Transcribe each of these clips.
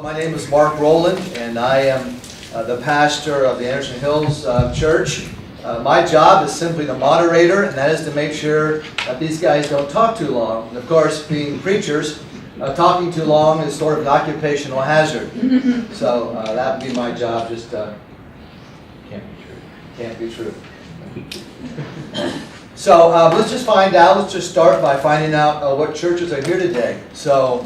My name is Mark Rowland, and I am the pastor of the Anderson Hills Church. My job is simply the moderator, and that is to make sure that these guys don't talk too long. And of course, being preachers, talking too long is sort of an occupational hazard. So that would be my job. Just can't be true. So let's just find out. Let's just start by finding out what churches are here today. So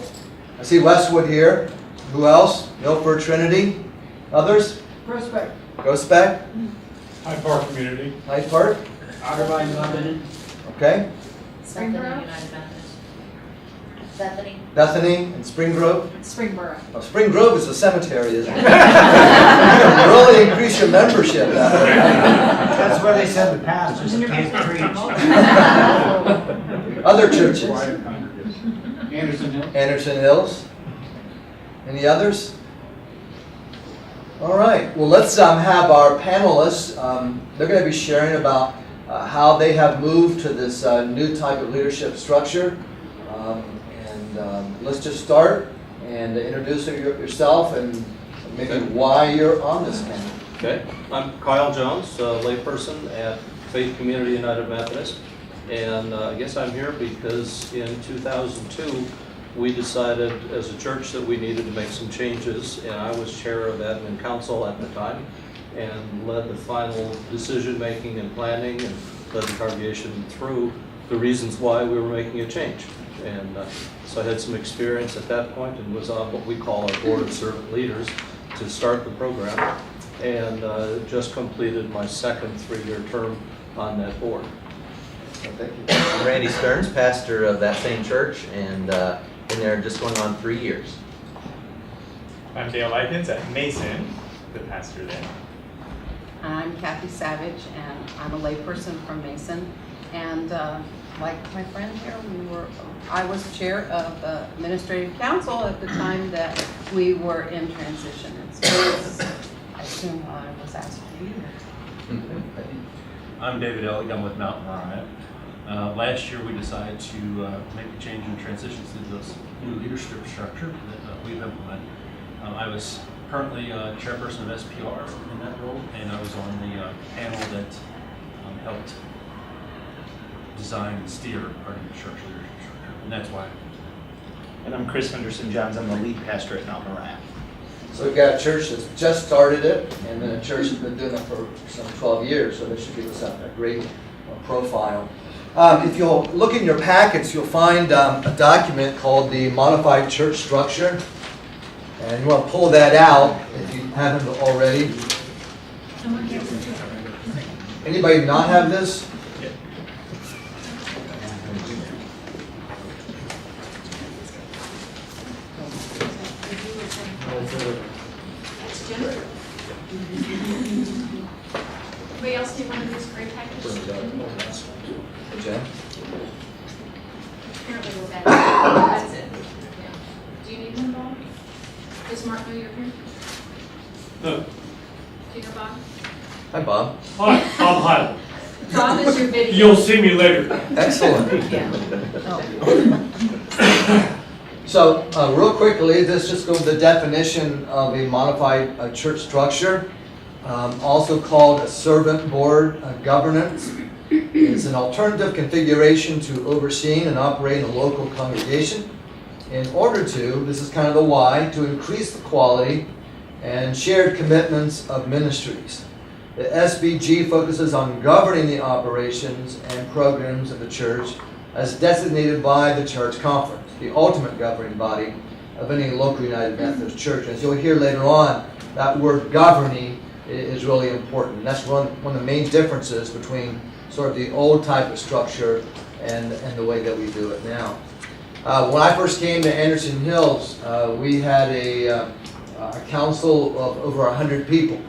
I see Westwood here. Who else? Milford Trinity. Others? Groesbeck. Groesbeck. Hyde Park Community. Hyde Park. Otterbein, London. Okay. Springboro. Bethany. Bethany and Spring Grove. Springboro. Oh, Spring Grove is a cemetery, isn't it? Really increase your membership. That's where they said the pastors can't preach. Other churches. Anderson Hills. Anderson Hills. Any others? All right. Well, let's have our panelists. They're going to be sharing about how they have moved to this new type of leadership structure. Let's just start and introduce yourself and maybe why you're on this panel. Okay, I'm Kyle Jones, a layperson at Faith Community United Methodist, and I guess I'm here because in 2002 we decided as a church that we needed to make some changes, and I was chair of admin council at the time and led the final decision making and planning and led the congregation through the reasons why we were making a change. And so I had some experience at that point and was on what we call our board of servant leaders to start the program, and just completed my second 3-year term on that board. Thank you. I'm Randy Stearns, pastor of that same church, and been there just going on 3 years. I'm Dale Likens at Mason, the pastor there. I'm Kathy Savage, and I'm a layperson from Mason. And like my friend here, I was chair of the administrative council at the time that we were in transition. And so I assume I was asked to be here. I'm David Ellick. I'm with Mountain Riot. Last year we decided to make a change in transitions to this new leadership structure that we've implemented. I was currently chairperson of SPR in that role, and I was on the panel that helped design and steer our new church leadership structure, and that's why. And I'm Chris Henderson-Johns. I'm the lead pastor at Mount Moriah. So we've got a church that's just started it, and then a church that's been doing it for some 12 years, so this should give us a great profile. If you'll look in your packets, you'll find a document called the Modified Church Structure, and you want to pull that out if you haven't already. Anybody not have this? Anybody else need one of these great packages? Jen? Apparently we're bad. That's it. Yeah. Do you need one, Bob? Does Mark know you're here? No. Do you know Bob? Hi, Bob. Hi, Bob Hyde. Bob is your video. You'll see me later. Excellent. Yeah. So, real quickly, let's just go over the definition of a modified church structure, also called a servant board governance. It's an alternative configuration to overseeing and operating a local congregation in order to, this is kind of the why, to increase the quality and shared commitments of ministries. The SBG focuses on governing the operations and programs of the church as designated by the church conference, the ultimate governing body of any local United Methodist church. As you'll hear later on, that word governing is really important. And that's one of the main differences between sort of the old type of structure and the way that we do it now. When I first came to Anderson Hills, we had a council of over 100 people.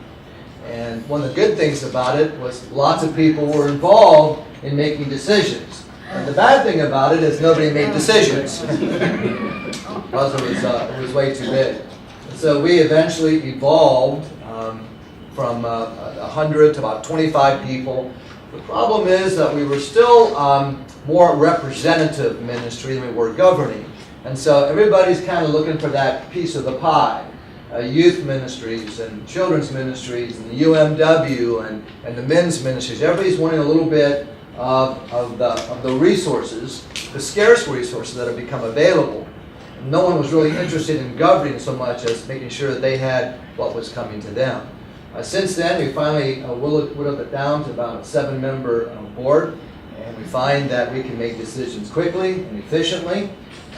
And one of the good things about it was lots of people were involved in making decisions. And the bad thing about it is nobody made decisions because it was way too big. And so we eventually evolved from 100 to about 25 people. The problem is that we were still more representative ministry than we were governing. And so everybody's kind of looking for that piece of the pie. youth ministries and children's ministries and the UMW and the men's ministries. Everybody's wanting a little bit of the resources, the scarce resources that have become available. No one was really interested in governing so much as making sure that they had what was coming to them. Since then, we finally whittled it down to about a 7-member board, and we find that we can make decisions quickly and efficiently.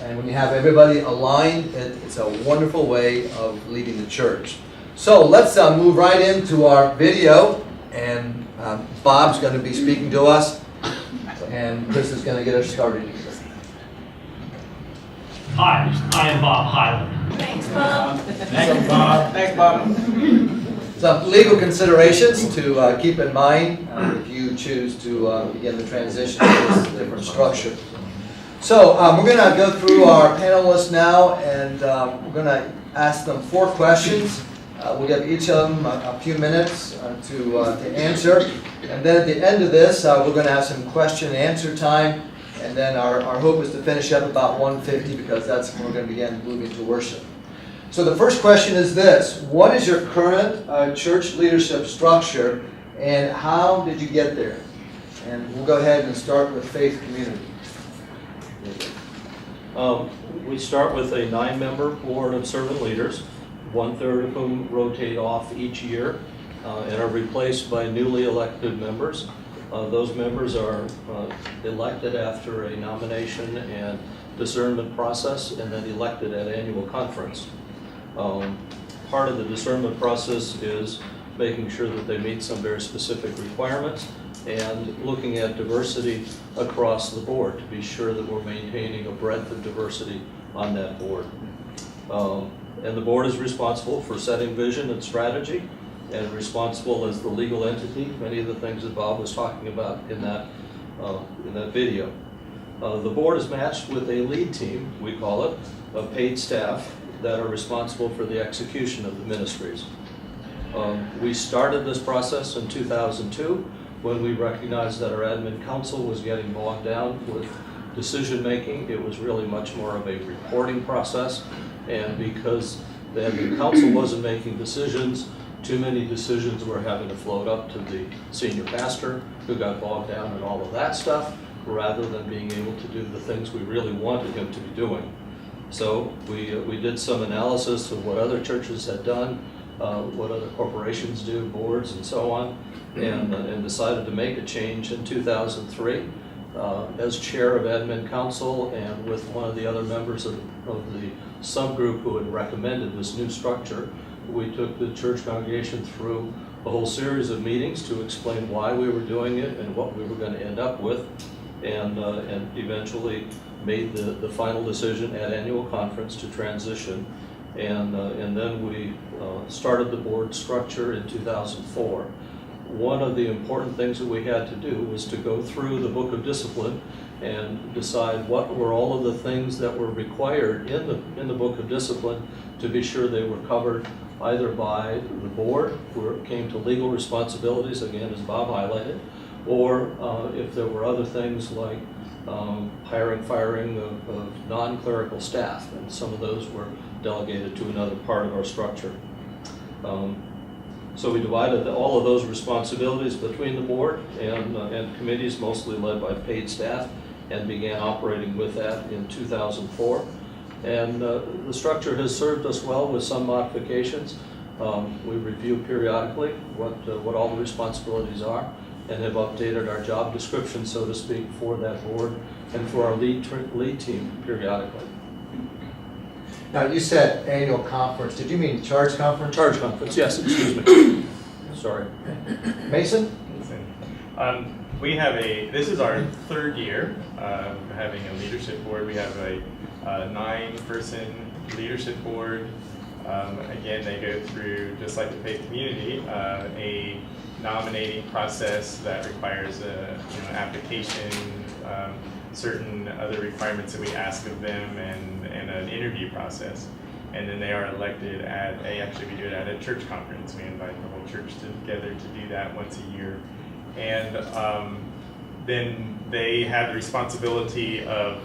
And when you have everybody aligned, it's a wonderful way of leading the church. So let's move right into our video, and Bob's going to be speaking to us, and Chris is going to get us started. Hi, I am Bob Highland. Thanks, Bob. Thanks, Bob. Thanks, Bob. Some legal considerations to keep in mind if you choose to begin the transition to this different structure. So we're going to go through our panelists now, and we're going to ask them 4 questions. We'll give each of them a few minutes to answer. And then at the end of this, we're going to have some question and answer time. And then our hope is to finish up about 1:50, because that's when we're going to begin moving to worship. So the first question is this: what is your current church leadership structure, and how did you get there? And we'll go ahead and start with Faith Community. We start with a 9-member board of servant leaders, 1/3 of whom rotate off each year and are replaced by newly elected members. Those members are elected after a nomination and discernment process, and then elected at annual conference. Part of the discernment process is making sure that they meet some very specific requirements and looking at diversity across the board to be sure that we're maintaining a breadth of diversity on that board. And the board is responsible for setting vision and strategy, and responsible as the legal entity, many of the things that Bob was talking about in that video. The board is matched with a lead team, we call it, of paid staff that are responsible for the execution of the ministries. We started this process in 2002 when we recognized that our admin council was getting bogged down with decision making. It was really much more of a reporting process, and because the admin council wasn't making decisions, too many decisions were having to float up to the senior pastor, who got bogged down in all of that stuff, rather than being able to do the things we really wanted him to be doing. So we did some analysis of what other churches had done, what other corporations do, boards and so on, and decided to make a change in 2003. As chair of admin council and with one of the other members of the subgroup who had recommended this new structure, we took the church congregation through a whole series of meetings to explain why we were doing it and what we were going to end up with, and eventually made the final decision at annual conference to transition. And then we started the board structure in 2004. One of the important things that we had to do was to go through the book of discipline and decide what were all of the things that were required in the book of discipline to be sure they were covered either by the board, where it came to legal responsibilities, again, as Bob highlighted, or if there were other things like hiring, firing of non-clerical staff, and some of those were delegated to another part of our structure. So we divided all of those responsibilities between the board and committees, mostly led by paid staff, and began operating with that in 2004. And the structure has served us well with some modifications. We review periodically what all the responsibilities are, and have updated our job description, so to speak, for that board and for our lead team periodically. Now, you said annual conference. Did you mean charge conference? Charge conference, yes, excuse me. Sorry. Mason? We have this is our 3rd year of having a leadership board. We have a 9-person leadership board. Again, they go through, just like the faith community, a nominating process that requires an application, certain other requirements that we ask of them, and an interview process. And then they are elected actually we do it at a church conference. We invite the whole church together to do that once a year. And then they have the responsibility of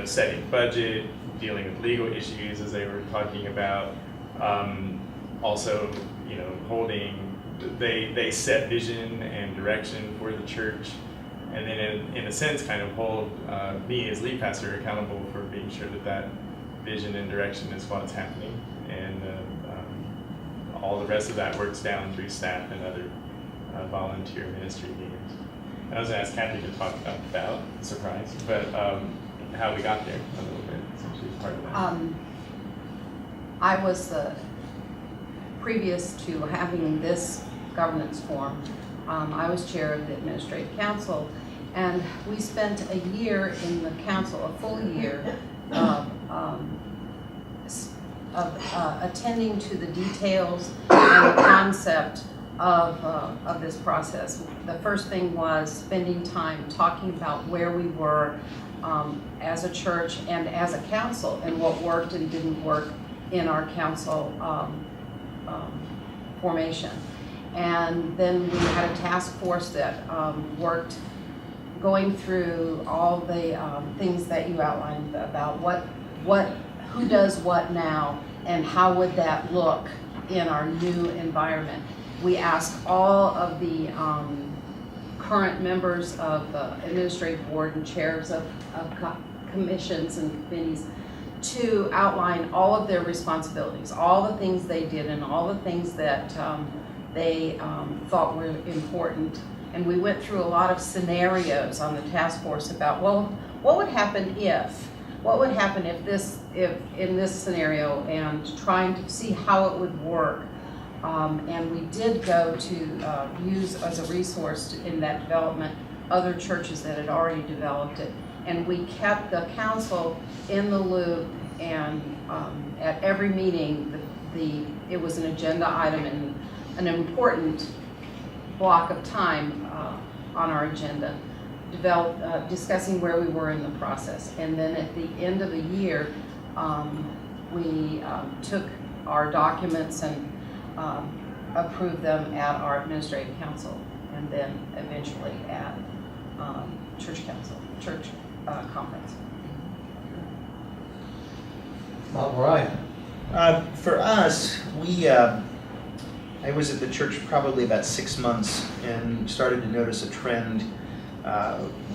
setting budget, dealing with legal issues, as they were talking about. Also, you know, they set vision and direction for the church, and then in a sense kind of hold me as lead pastor accountable for being sure that that vision and direction is what's happening, and all the rest of that works down through staff and other volunteer ministry leaders. And I was going to ask Kathy to talk about surprise, but how we got there a little bit, since she's part of that. I was previous to having this governance form, I was chair of the administrative council, and we spent a year in the council, a full year, of attending to the details and the concept of this process. The first thing was spending time talking about where we were as a church and as a council, and what worked and didn't work in our council formation. And then we had a task force that worked going through all the things that you outlined about who does what now, and how would that look in our new environment. We asked all of the current members of the administrative board and chairs of commissions and committees to outline all of their responsibilities, all the things they did and all the things that they thought were important. And we went through a lot of scenarios on the task force about, well, what would happen if? What would happen if in this scenario, and trying to see how it would work. And we did go to use as a resource in that development other churches that had already developed it. And we kept the council in the loop, and at every meeting, it was an agenda item and an important block of time on our agenda, discussing where we were in the process. And then at the end of the year, we took our documents and approved them at our administrative council, and then eventually at church conference. All right. For us, I was at the church probably about 6 months and started to notice a trend.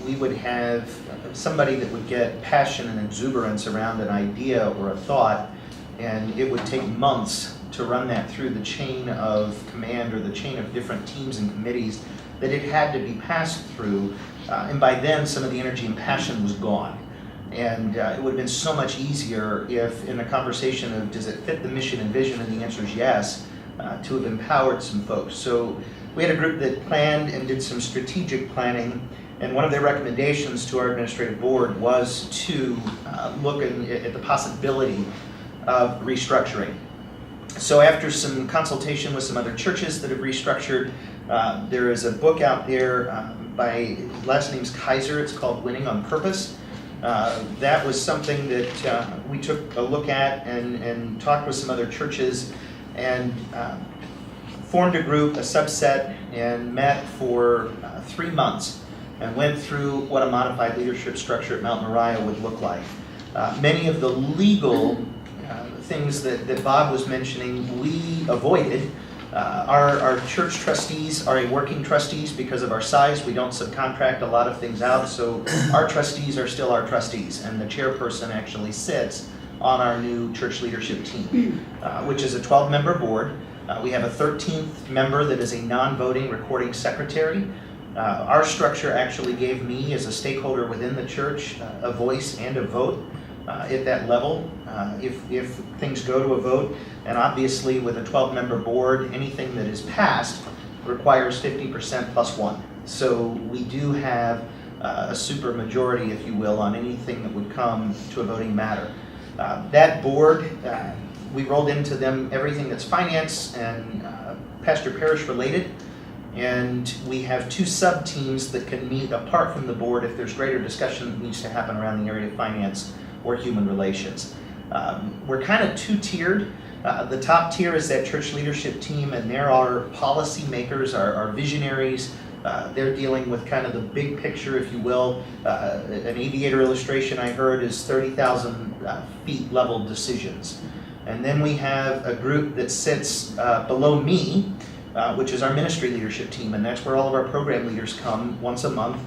We would have somebody that would get passion and exuberance around an idea or a thought, and it would take months to run that through the chain of command or the chain of different teams and committees that it had to be passed through. And by then, some of the energy and passion was gone. And it would have been so much easier if, in a conversation of does it fit the mission and vision, and the answer is yes, to have empowered some folks. So we had a group that planned and did some strategic planning, and one of their recommendations to our administrative board was to look at the possibility of restructuring. So after some consultation with some other churches that have restructured, there is a book out there by, last name's Kaiser, it's called Winning on Purpose. That was something that we took a look at and talked with some other churches, and formed a group, a subset, and met for 3 months and went through what a modified leadership structure at Mount Moriah would look like. Many of the legal things that Bob was mentioning, we avoided. Our church trustees are working trustees because of our size. We don't subcontract a lot of things out, so our trustees are still our trustees, and the chairperson actually sits on our new church leadership team, which is a 12-member board. We have a 13th member that is a non-voting recording secretary. Our structure actually gave me, as a stakeholder within the church, a voice and a vote at that level. If things go to a vote, and obviously with a 12-member board, anything that is passed requires 50% plus 1. So we do have a super majority, if you will, on anything that would come to a voting matter. That board, we rolled into them everything that's finance and pastor parish related, and we have 2 sub-teams that can meet apart from the board if there's greater discussion that needs to happen around the area of finance or human relations. We're kind of 2-tiered. The top tier is that church leadership team, and there are policy makers, our visionaries, They're dealing with kind of the big picture, if you will. An aviator illustration I heard is 30,000 feet level decisions. And then we have a group that sits below me, which is our ministry leadership team, and that's where all of our program leaders come once a month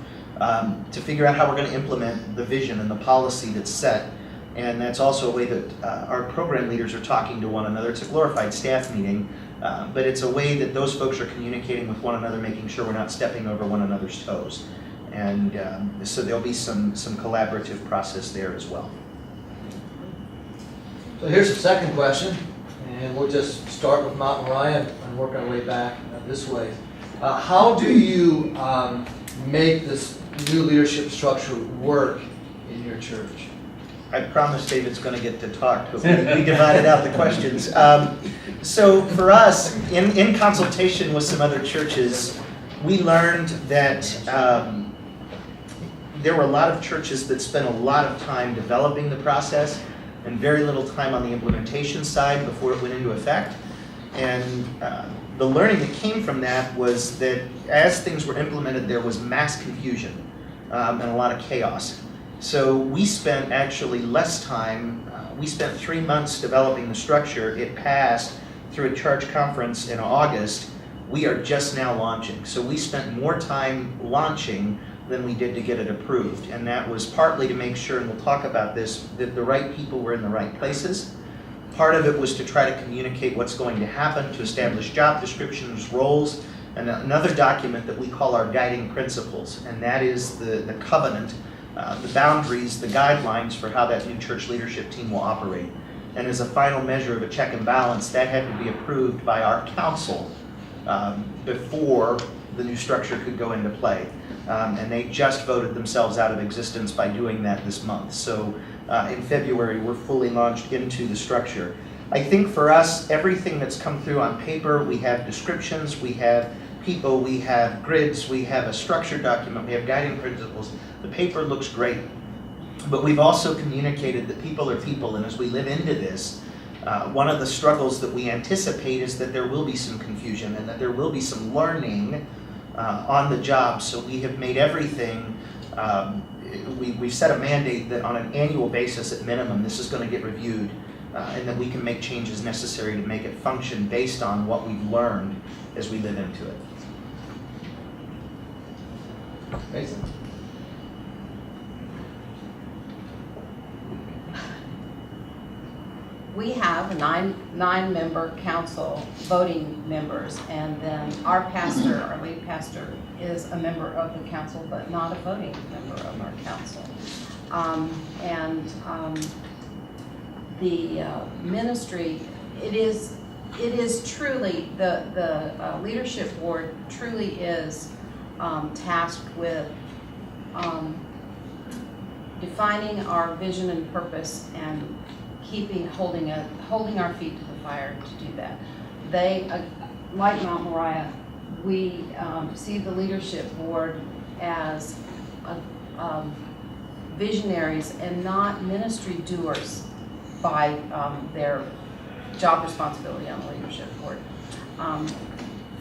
to figure out how we're going to implement the vision and the policy that's set. And that's also a way that our program leaders are talking to one another. It's a glorified staff meeting, but it's a way that those folks are communicating with one another, making sure we're not stepping over one another's toes. And so there'll be some collaborative process there as well. So here's the second question, and we'll just start with Mount Moriah and work our way back this way. How do you make this new leadership structure work in your church? I promise David's going to get to talk, but we divided out the questions. So for us, in consultation with some other churches, we learned that there were a lot of churches that spent a lot of time developing the process and very little time on the implementation side before it went into effect. And the learning that came from that was that as things were implemented, there was mass confusion and a lot of chaos. So we spent actually less time. We spent 3 months developing the structure. It passed through a church conference in August. We are just now launching. So we spent more time launching than we did to get it approved. And that was partly to make sure, and we'll talk about this, that the right people were in the right places. Part of it was to try to communicate what's going to happen, to establish job descriptions, roles, and another document that we call our guiding principles. And that is the covenant, the boundaries, the guidelines for how that new church leadership team will operate. And as a final measure of a check and balance, that had to be approved by our council before the new structure could go into play. And they just voted themselves out of existence by doing that this month. So in February, we're fully launched into the structure. I think for us, everything that's come through on paper, we have descriptions, we have people, we have grids, we have a structured document, we have guiding principles. The paper looks great, but we've also communicated that people are people, and as we live into this, one of the struggles that we anticipate is that there will be some confusion and that there will be some learning on the job. So we have made everything, we've set a mandate that on an annual basis at minimum, this is going to get reviewed, and that we can make changes necessary to make it function based on what we've learned as we live into it. Mason? We have a nine-member council, voting members, and then our pastor, our lead pastor, is a member of the council, but not a voting member of our council. The ministry, it is truly, the leadership board truly is tasked with defining our vision and purpose and holding our feet to the fire to do that. They, like Mount Moriah, we see the leadership board as visionaries and not ministry doers by their job responsibility on the leadership board.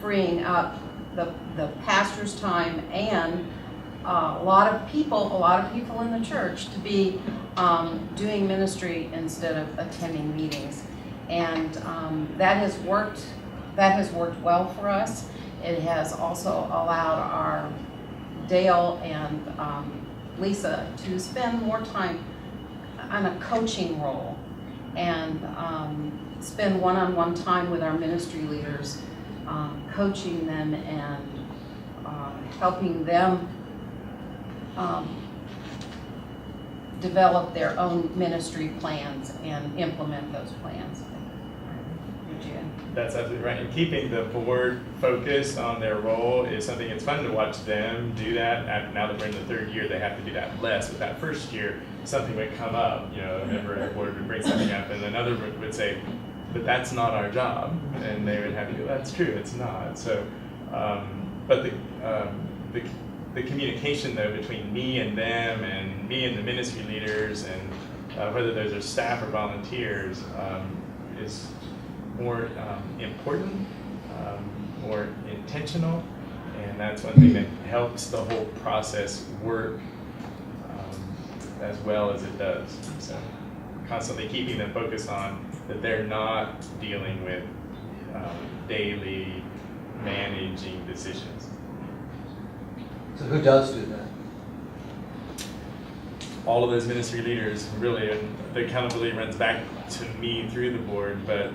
Freeing up the pastor's time and a lot of people in the church to be doing ministry instead of attending meetings, and that has worked well for us. It has also allowed our Dale and Lisa to spend more time on a coaching role and spend one-on-one time with our ministry leaders, coaching them and helping them develop their own ministry plans and implement those plans. That's absolutely right. And keeping the board focused on their role is something, it's fun to watch them do that. Now that we're in the third year, they have to do that less. But that first year, something would come up, a member of the board would bring something up, and another would say, but that's not our job. And they would have to go, that's true, it's not. So, but the communication though between me and them and me and the ministry leaders and whether those are staff or volunteers is more important, more intentional, And that's one thing that helps the whole process work as well as it does. So constantly keeping them focused on that they're not dealing with daily managing decisions. So who does do that? All of those ministry leaders, really, and the accountability runs back to me through the board, but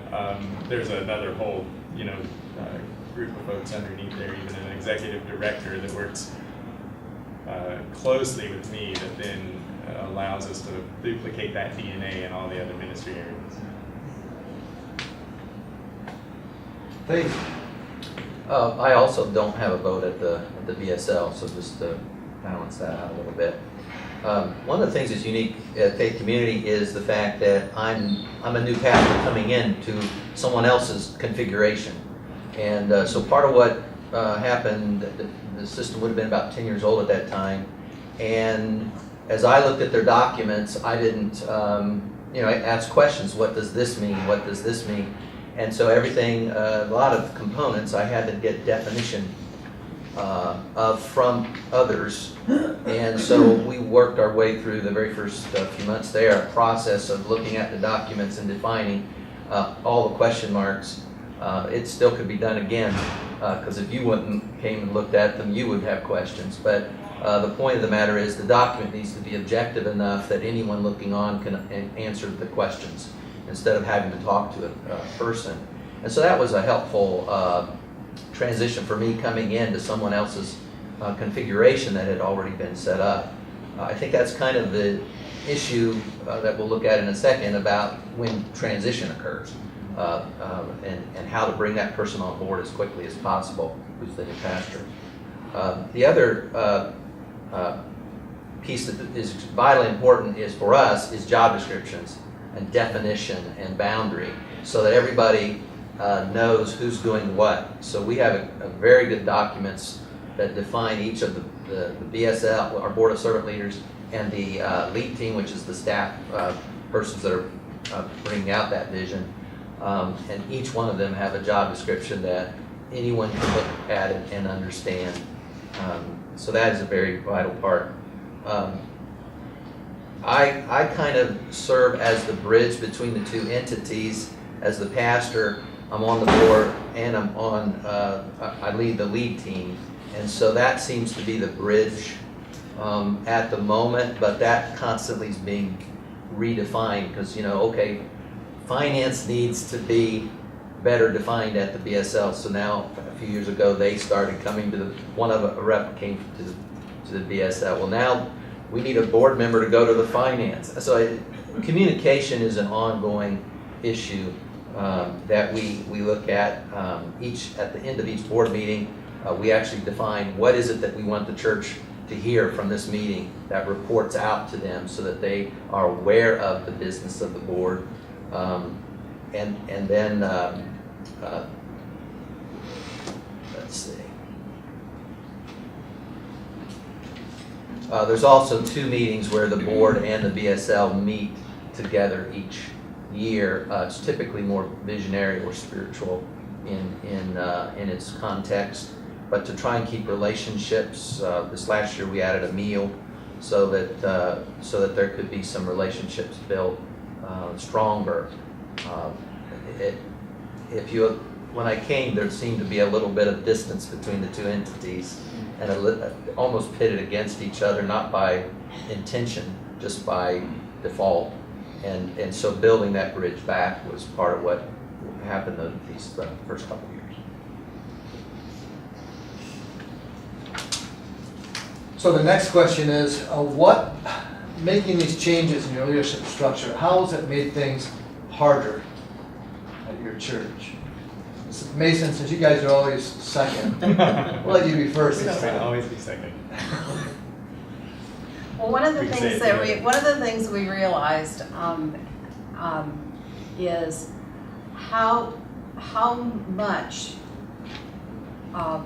there's another whole, group of folks underneath there, even an executive director that works closely with me that then allows us to duplicate that DNA in all the other ministry areas. Please. I also don't have a vote at the BSL, so just to balance that out a little bit. One of the things that's unique at Faith Community is the fact that I'm a new pastor coming into someone else's configuration. And so part of what happened, the system would have been about 10 years old at that time. And as I looked at their documents, I didn't, I asked questions. What does this mean? What does this mean? And so everything, a lot of components, I had to get definition of from others. And so we worked our way through the very first few months there, a process of looking at the documents and defining all the question marks. It still could be done again, because if you came and looked at them, you would have questions. But the point of the matter is the document needs to be objective enough that anyone looking on can answer the questions instead of having to talk to a person. And so that was a helpful transition for me coming into someone else's configuration that had already been set up. I think that's kind of the issue that we'll look at in a second about when transition occurs and how to bring that person on board as quickly as possible, who's the new pastor. The other piece that is vitally important is for us is job descriptions and definition and boundary so that everybody knows who's doing what. So we have a very good documents that define each of the BSL, our Board of Servant Leaders, and the lead team, which is the staff persons that are bringing out that vision. And each one of them have a job description that anyone can look at it and understand. So that is a very vital part. I kind of serve as the bridge between the two entities. As the pastor, I'm on the board and I lead the lead team. And so that seems to be the bridge at the moment, but that constantly is being redefined because, okay, finance needs to be better defined at the BSL. So now, a few years ago, they started coming to a rep came to the BSL. Well, now we need a board member to go to the finance. So communication is an ongoing issue that we look at at the end of each board meeting. We actually define what is it that we want the church to hear from this meeting that reports out to them so that they are aware of the business of the board. And then, let's see. There's also 2 meetings where the board and the BSL meet together each year. It's typically more visionary or spiritual in its context, but to try and keep relationships. This last year we added a meal so that there could be some relationships built stronger. When I came, there seemed to be a little bit of distance between the 2 entities, and almost pitted against each other, not by intention, just by default. And so building that bridge back was part of what happened these first couple of years. So the next question is, making these changes in your leadership structure, how has it made things harder at your church? Mason, since you guys are always second, we'll let you be first this time. Always be second. Well, one of the We can say things it we realized is how much of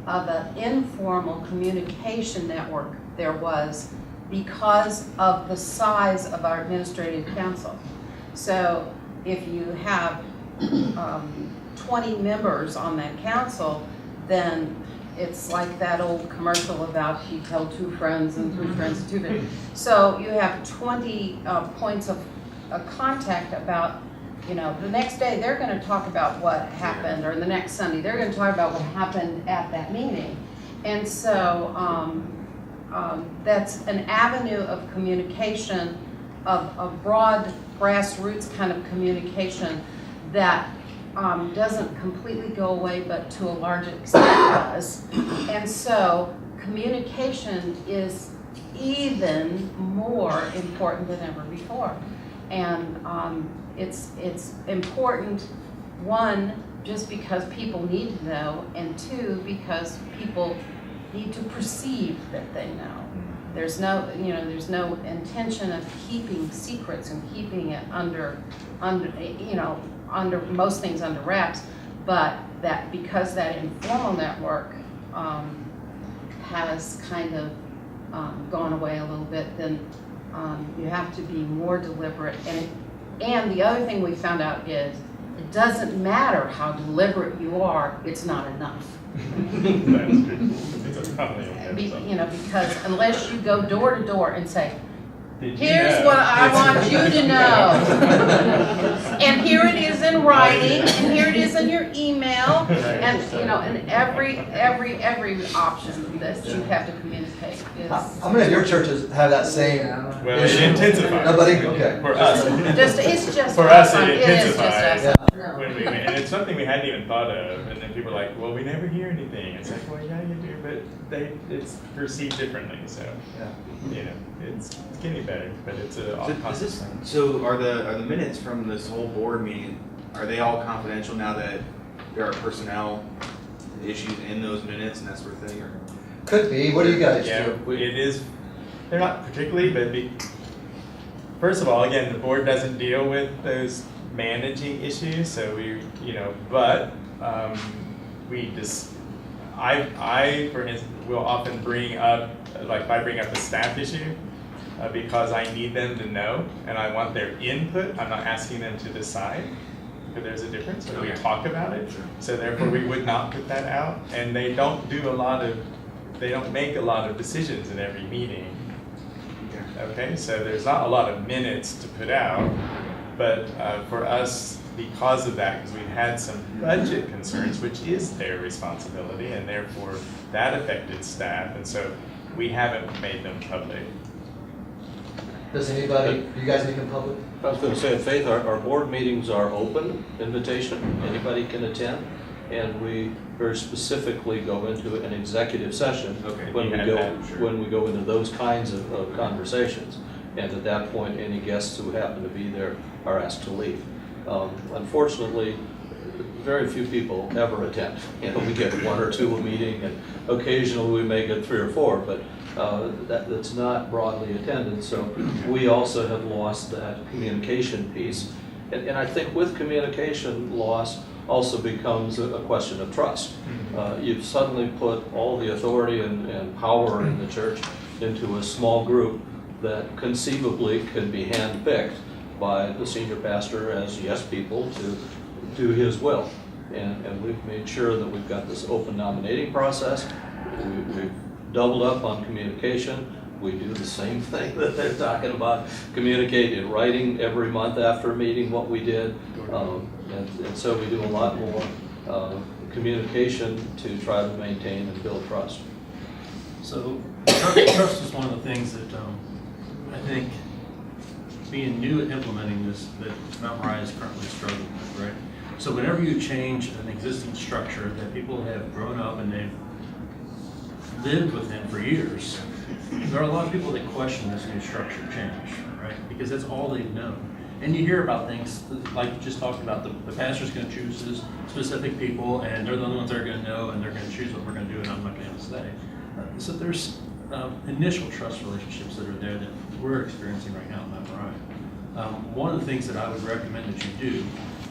an informal communication network there was because of the size of our administrative council. So if you have 20 members on that council, then it's like that old commercial about you tell two friends and three friends to two friends. So you have 20 points of contact about, you know, the next day they're going to talk about what happened, or the next Sunday they're going to talk about what happened at that meeting. And so that's an avenue of communication, of broad grassroots kind of communication that doesn't completely go away, but to a large extent does. And so communication is even more important than ever before. And it's important, one, just because people need to know, and two, because people need to perceive that they know. There's no, you know, there's no intention of keeping secrets and keeping it under, you know, under most things under wraps, but that because that informal network has kind of gone away a little bit, then you have to be more deliberate. And the other thing we found out is it doesn't matter how deliberate you are, it's not enough. You know, because unless you go door to door and say, here's what I want you to know, and here it is in writing, and here it is in your email, and you know, and every option that you have to communicate is. How many of your churches have that same Well, it issue? intensifies. Nobody? Okay. For us. It's just For us, us. it It is just intensifies. us. And it's something we hadn't even thought of, and then people are like, well, we never hear anything. It's like, well, yeah, you do, but it's perceived differently, so, you know, it's getting better, but it's a Is this, so are the minutes from this whole board meeting, are they all confidential now that there are personnel issues in those minutes and that sort of thing, or? Could be. What do you guys Yeah, do? it is, they're not particularly, but first of all, again, the board doesn't deal with those managing issues, so we, you know, but we just, I, for instance, will often bring up, like if I bring up a staff issue, because I need them to know, and I want their input, I'm not asking them to decide, because there's a difference, when we talk about it, so therefore we would not put that out, and they don't do a lot of, they don't make a lot of decisions in every meeting. Okay, so there's not a lot of minutes to put out, but for us, because of that, because we've had some budget concerns, which is their responsibility, and therefore that affected staff, and so we haven't made them public. Does anybody, do you guys make them public? I was going to say, Faith, our board meetings are open invitation. Anybody can attend. And we very specifically go into an executive session when we go into those kinds of conversations. And at that point, any guests who happen to be there are asked to leave. Unfortunately, very few people ever attend. You know, we get one or two a meeting, and occasionally we may get 3 or 4, but that's not broadly attended. So we also have lost that communication piece. And I think with communication loss also becomes a question of trust. You've suddenly put all the authority and power in the church into a small group that conceivably can be handpicked by the senior pastor as yes people to do his will. And we've made sure that we've got this open nominating process. We've doubled up on communication. We do the same thing that they're talking about, communicate in writing every month after a meeting what we did. And so we do a lot more communication to try to maintain and build trust. So trust is one of the things that I think being new at implementing this, that Mount Moriah is currently struggling with, right? So whenever you change an existing structure that people have grown up and they've lived within for years, there are a lot of people that question this new structure change, right? Because that's all they've known. And you hear about things like you just talked about, the pastor's going to choose his specific people, and they're the only ones that are going to know, and they're going to choose what we're going to do, and I'm not going to say. So there's initial trust relationships that are there that we're experiencing right now in Mount Moriah. One of the things that I would recommend that you do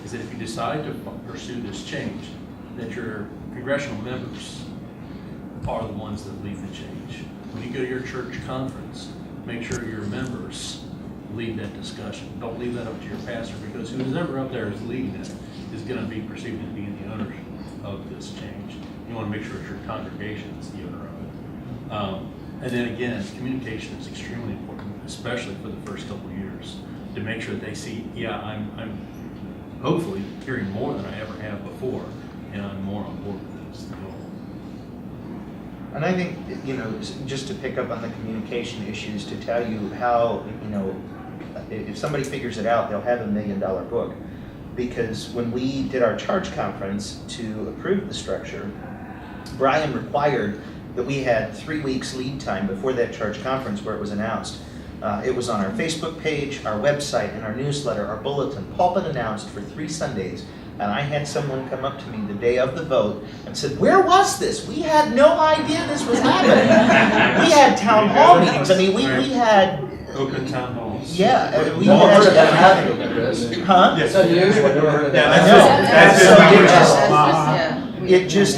is that if you decide to pursue this change, that your congressional members are the ones that lead the change. When you go to your church conference, make sure your members lead that discussion. Don't leave that up to your pastor, because who's ever up there is leading it is going to be perceived as being the ownership. of this change. You want to make sure it's your congregation that's the owner of it. And then again, communication is extremely important, especially for the first couple of years, to make sure that they see, yeah, I'm hopefully hearing more than I ever have before, and I'm more on board with this. And I think, just to pick up on the communication issues, to tell you how, if somebody figures it out, they'll have $1 million book. Because when we did our charge conference to approve the structure, Brian required that we had 3 weeks lead time before that charge conference where it was announced. It was on our Facebook page, our website, and our newsletter, our bulletin, pulpit announced for 3 Sundays. And I had someone come up to me the day of the vote and said, "Where was this? We had no idea this was happening." We had town hall meetings. I mean, we had... Open town halls. Yeah, we Well, I've heard of that had... happening, Chris. Huh? It's unusual, I've never heard of that. I know. That's So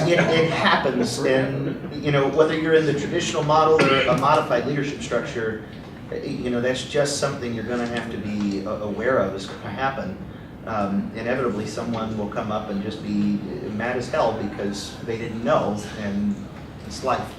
it happens, and whether you're in the traditional model or a modified leadership structure, that's just something you're going to have to be aware of is going to happen. Inevitably, someone will come up and just be mad as hell because they didn't know, and it's life.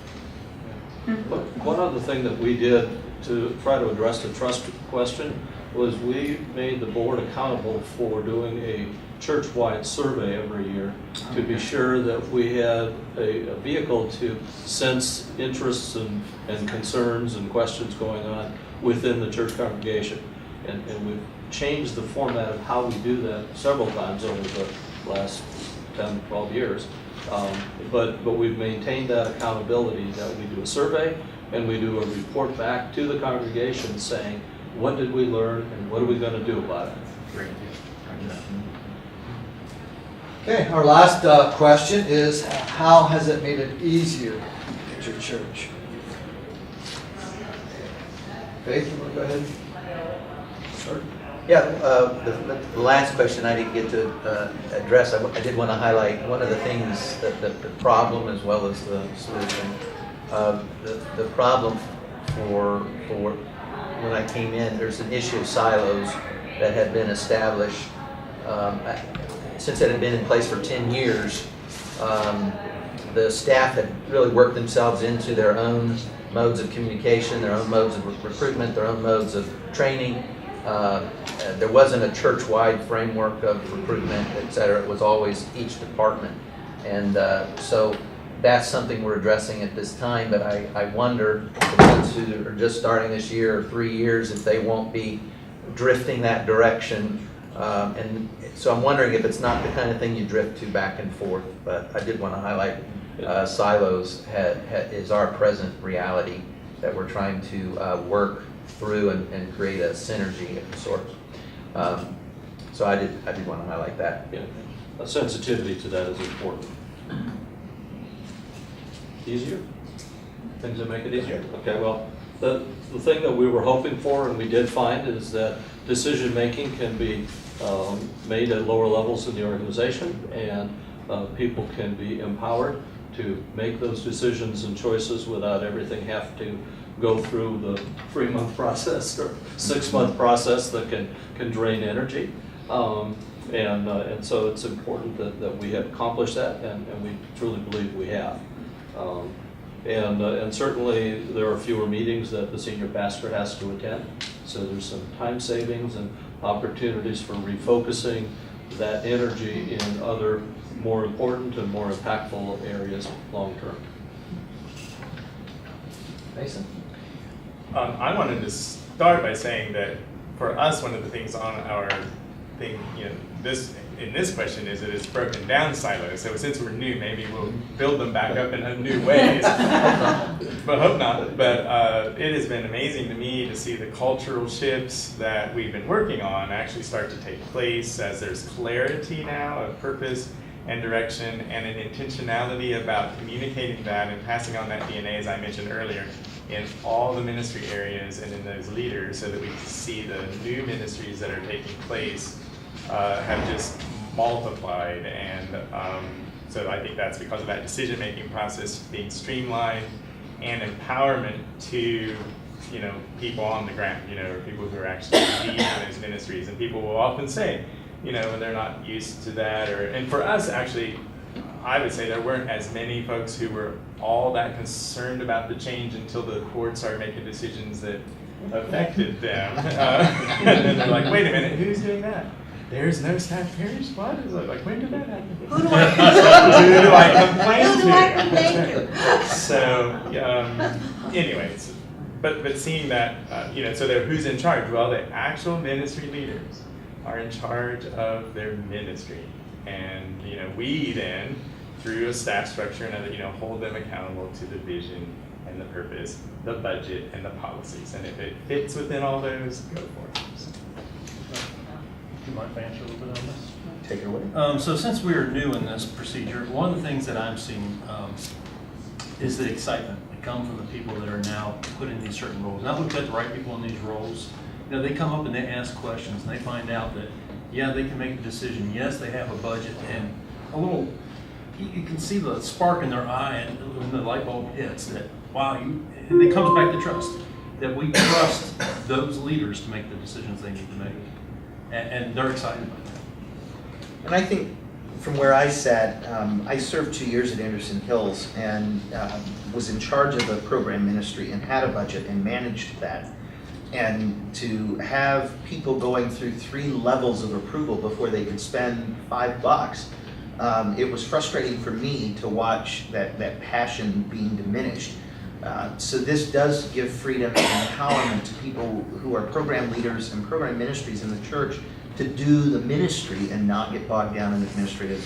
One other thing that we did to try to address the trust question was we made the board accountable for doing a church-wide survey every year to be sure that we had a vehicle to sense interests and concerns and questions going on within the church congregation. And we've changed the format of how we do that several times over the last 10, 12 years. But we've maintained that accountability that we do a survey and we do a report back to the congregation saying, what did we learn and what are we going to do about it? great. Okay, our last question is, how has it made it easier at your church? Faith, you want to go ahead? Start. Yeah, the last question I didn't get to address, I did want to highlight one of the things, the problem as well as the solution. The problem for when I came in, there's an issue of silos that had been established. Since it had been in place for 10 years, the staff had really worked themselves into their own modes of communication, their own modes of recruitment, their own modes of training. There wasn't a church-wide framework of recruitment, et cetera. It was always each department. And so that's something we're addressing at this time, but I wonder the ones who are just starting this year or 3 years, if they won't be drifting that direction. And so I'm wondering if it's not the kind of thing you drift to back and forth, but I did want to highlight silos is our present reality that we're trying to work through and create a synergy of sorts. So I did want to highlight that. Yeah, a sensitivity to that is important. Easier? Things that make it easier? Okay, well, the thing that we were hoping for and we did find is that decision-making can be made at lower levels in the organization, and people can be empowered to make those decisions and choices without everything have to go through the 3-month process or 6-month process that can drain energy. And so it's important that we have accomplished that, and we truly believe we have. And certainly there are fewer meetings that the senior pastor has to attend, so there's some time savings and opportunities for refocusing that energy in other more important and more impactful areas long term. Mason? I wanted to start by saying that for us, one of the things on our thing, in this question is that it's broken down silos. So since we're new, maybe we'll build them back up in new ways. But hope not. But it has been amazing to me to see the cultural shifts that we've been working on actually start to take place as there's clarity now of purpose and direction and an intentionality about communicating that and passing on that DNA, as I mentioned earlier, in all the ministry areas and in those leaders, so that we can see the new ministries that are taking place have just multiplied. And so I think that's because of that decision-making process being streamlined and empowerment to people on the ground, people who are actually leading those ministries. And people will often say, when they're not used to that, and for us actually, I would say there weren't as many folks who were all that concerned about the change until the board started making decisions that affected them. And then they're like, wait a minute, who's doing that? There's no staff parish? What is it? Like, when did that happen? Who do I Who do I complain to? Who do I complain to? So, anyways, but seeing that, so there, who's in charge? Well, the actual ministry leaders are in charge of their ministry. And, we then, through a staff structure and other, hold them accountable to the vision and the purpose, the budget and the policies. And if it fits within all those, go for it. So. Do you mind if I answer a little bit on this? Take it away. So since we are new in this procedure, one of the things that I'm seeing is the excitement that comes from the people that are now put in these certain roles. Now we've got the right people in these roles. They come up and they ask questions and they find out that, yeah, they can make a decision. Yes, they have a budget, and a little, you can see the spark in their eye and when the light bulb hits that, wow, and it comes back to trust. That we trust those leaders to make the decisions they need to make. And they're excited about that. And I think from where I sat, I served 2 years at Anderson Hills and was in charge of the program ministry and had a budget and managed that. And to have people going through 3 levels of approval before they could spend $5, it was frustrating for me to watch that passion being diminished. So this does give freedom and empowerment to people who are program leaders and program ministries in the church to do the ministry and not get bogged down in administrative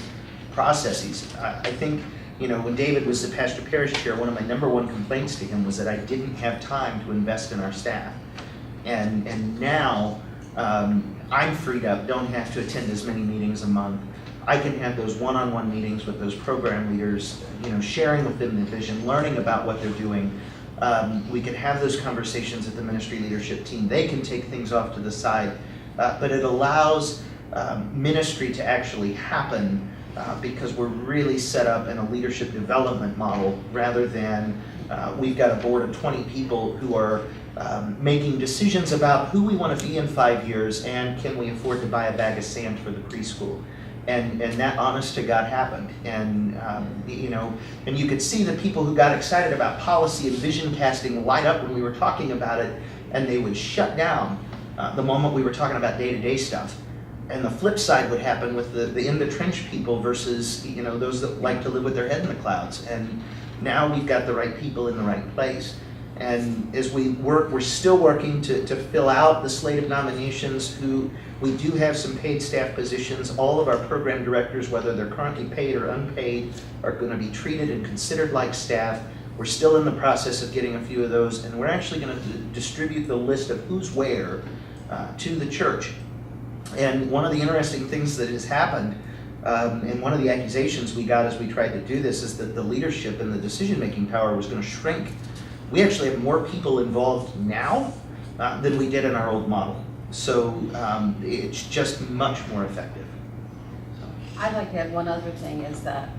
processes. I think, when David was the pastor parish chair, one of my #1 complaints to him was that I didn't have time to invest in our staff. And now I'm freed up, don't have to attend as many meetings a month. I can have those one-on-one meetings with those program leaders, sharing with them the vision, learning about what they're doing. We can have those conversations at the ministry leadership team. They can take things off to the side, but it allows ministry to actually happen because we're really set up in a leadership development model rather than we've got a board of 20 people who are making decisions about who we want to be in 5 years and can we afford to buy a bag of sand for the preschool. And that honest to God happened. And, and you could see the people who got excited about policy and vision casting light up when we were talking about it, and they would shut down the moment we were talking about day-to-day stuff. And the flip side would happen with the in-the-trench people versus, those that like to live with their head in the clouds. And now we've got the right people in the right place. And as we work, we're still working to fill out the slate of nominations we do have some paid staff positions. All of our program directors, whether they're currently paid or unpaid, are going to be treated and considered like staff. We're still in the process of getting a few of those, and we're actually going to distribute the list of who's where to the church. And one of the interesting things that has happened, and one of the accusations we got as we tried to do this, is that the leadership and the decision-making power was going to shrink. We actually have more people involved now than we did in our old model. So it's just much more effective. I'd like to add one other thing is that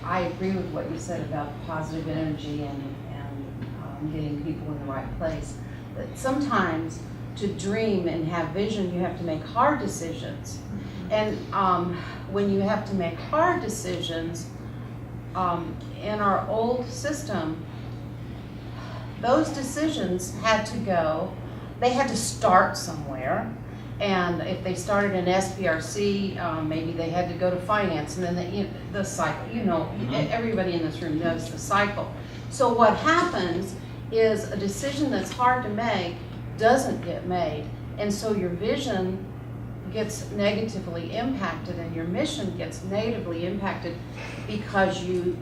I agree with what you said about positive energy and getting people in the right place. But sometimes to dream and have vision, you have to make hard decisions. And when you have to make hard decisions, in our old system, those decisions had to go, they had to start somewhere. And if they started in SBRC, maybe they had to go to finance, and then the cycle, everybody in this room knows the cycle. So what happens is a decision that's hard to make doesn't get made. And so your vision gets negatively impacted and your mission gets negatively impacted because you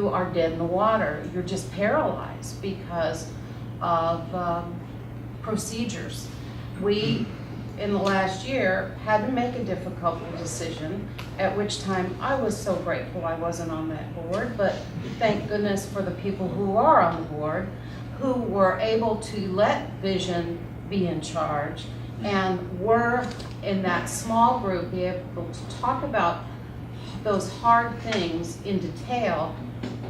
are dead in the water. You're just paralyzed because of procedures. We, in the last year, had to make a difficult decision, at which time I was so grateful I wasn't on that board, but thank goodness for the people who are on the board, who were able to let vision be in charge and were in that small group be able to talk about those hard things in detail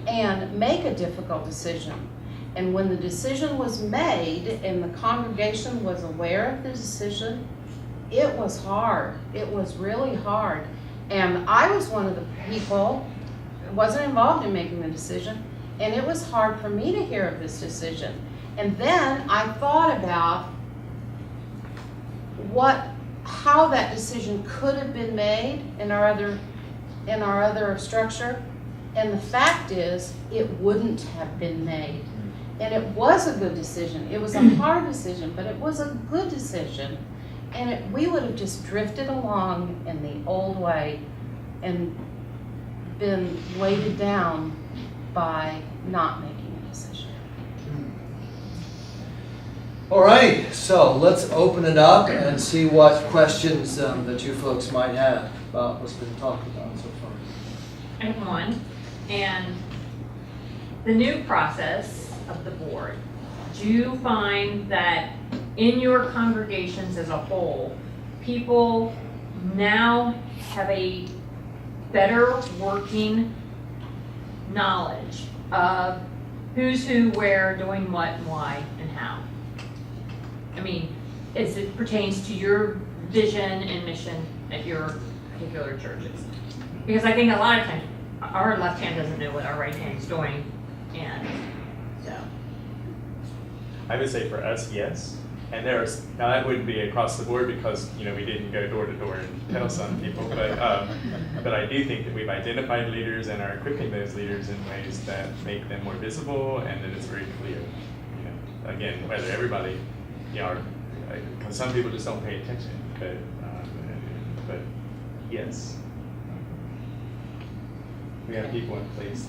and make a difficult decision. And when the decision was made and the congregation was aware of the decision, it was hard. It was really hard. And I was one of the people, wasn't involved in making the decision, and it was hard for me to hear of this decision. And then I thought about how that decision could have been made in our other structure. And the fact is, it wouldn't have been made. And it was a good decision. It was a hard decision, but it was a good decision. And we would have just drifted along in the old way and been weighted down by not making a decision. All right, so let's open it up and see what questions that you folks might have about what's been talked about so far. I have one, and the new process of the board, do you find that in your congregations as a whole, people now have a better working knowledge of who's who, where, doing what, and why, and how? I mean, as it pertains to your vision and mission at your particular churches. Because I think a lot of times, our left hand doesn't know what our right hand's doing, and so. I would say for us, yes. And now that wouldn't be across the board because, we didn't go door to door and tell some people, but I do think that we've identified leaders and are equipping those leaders in ways that make them more visible and that it's very clear. Again, whether everybody, because some people just don't pay attention, but yes. We have people in place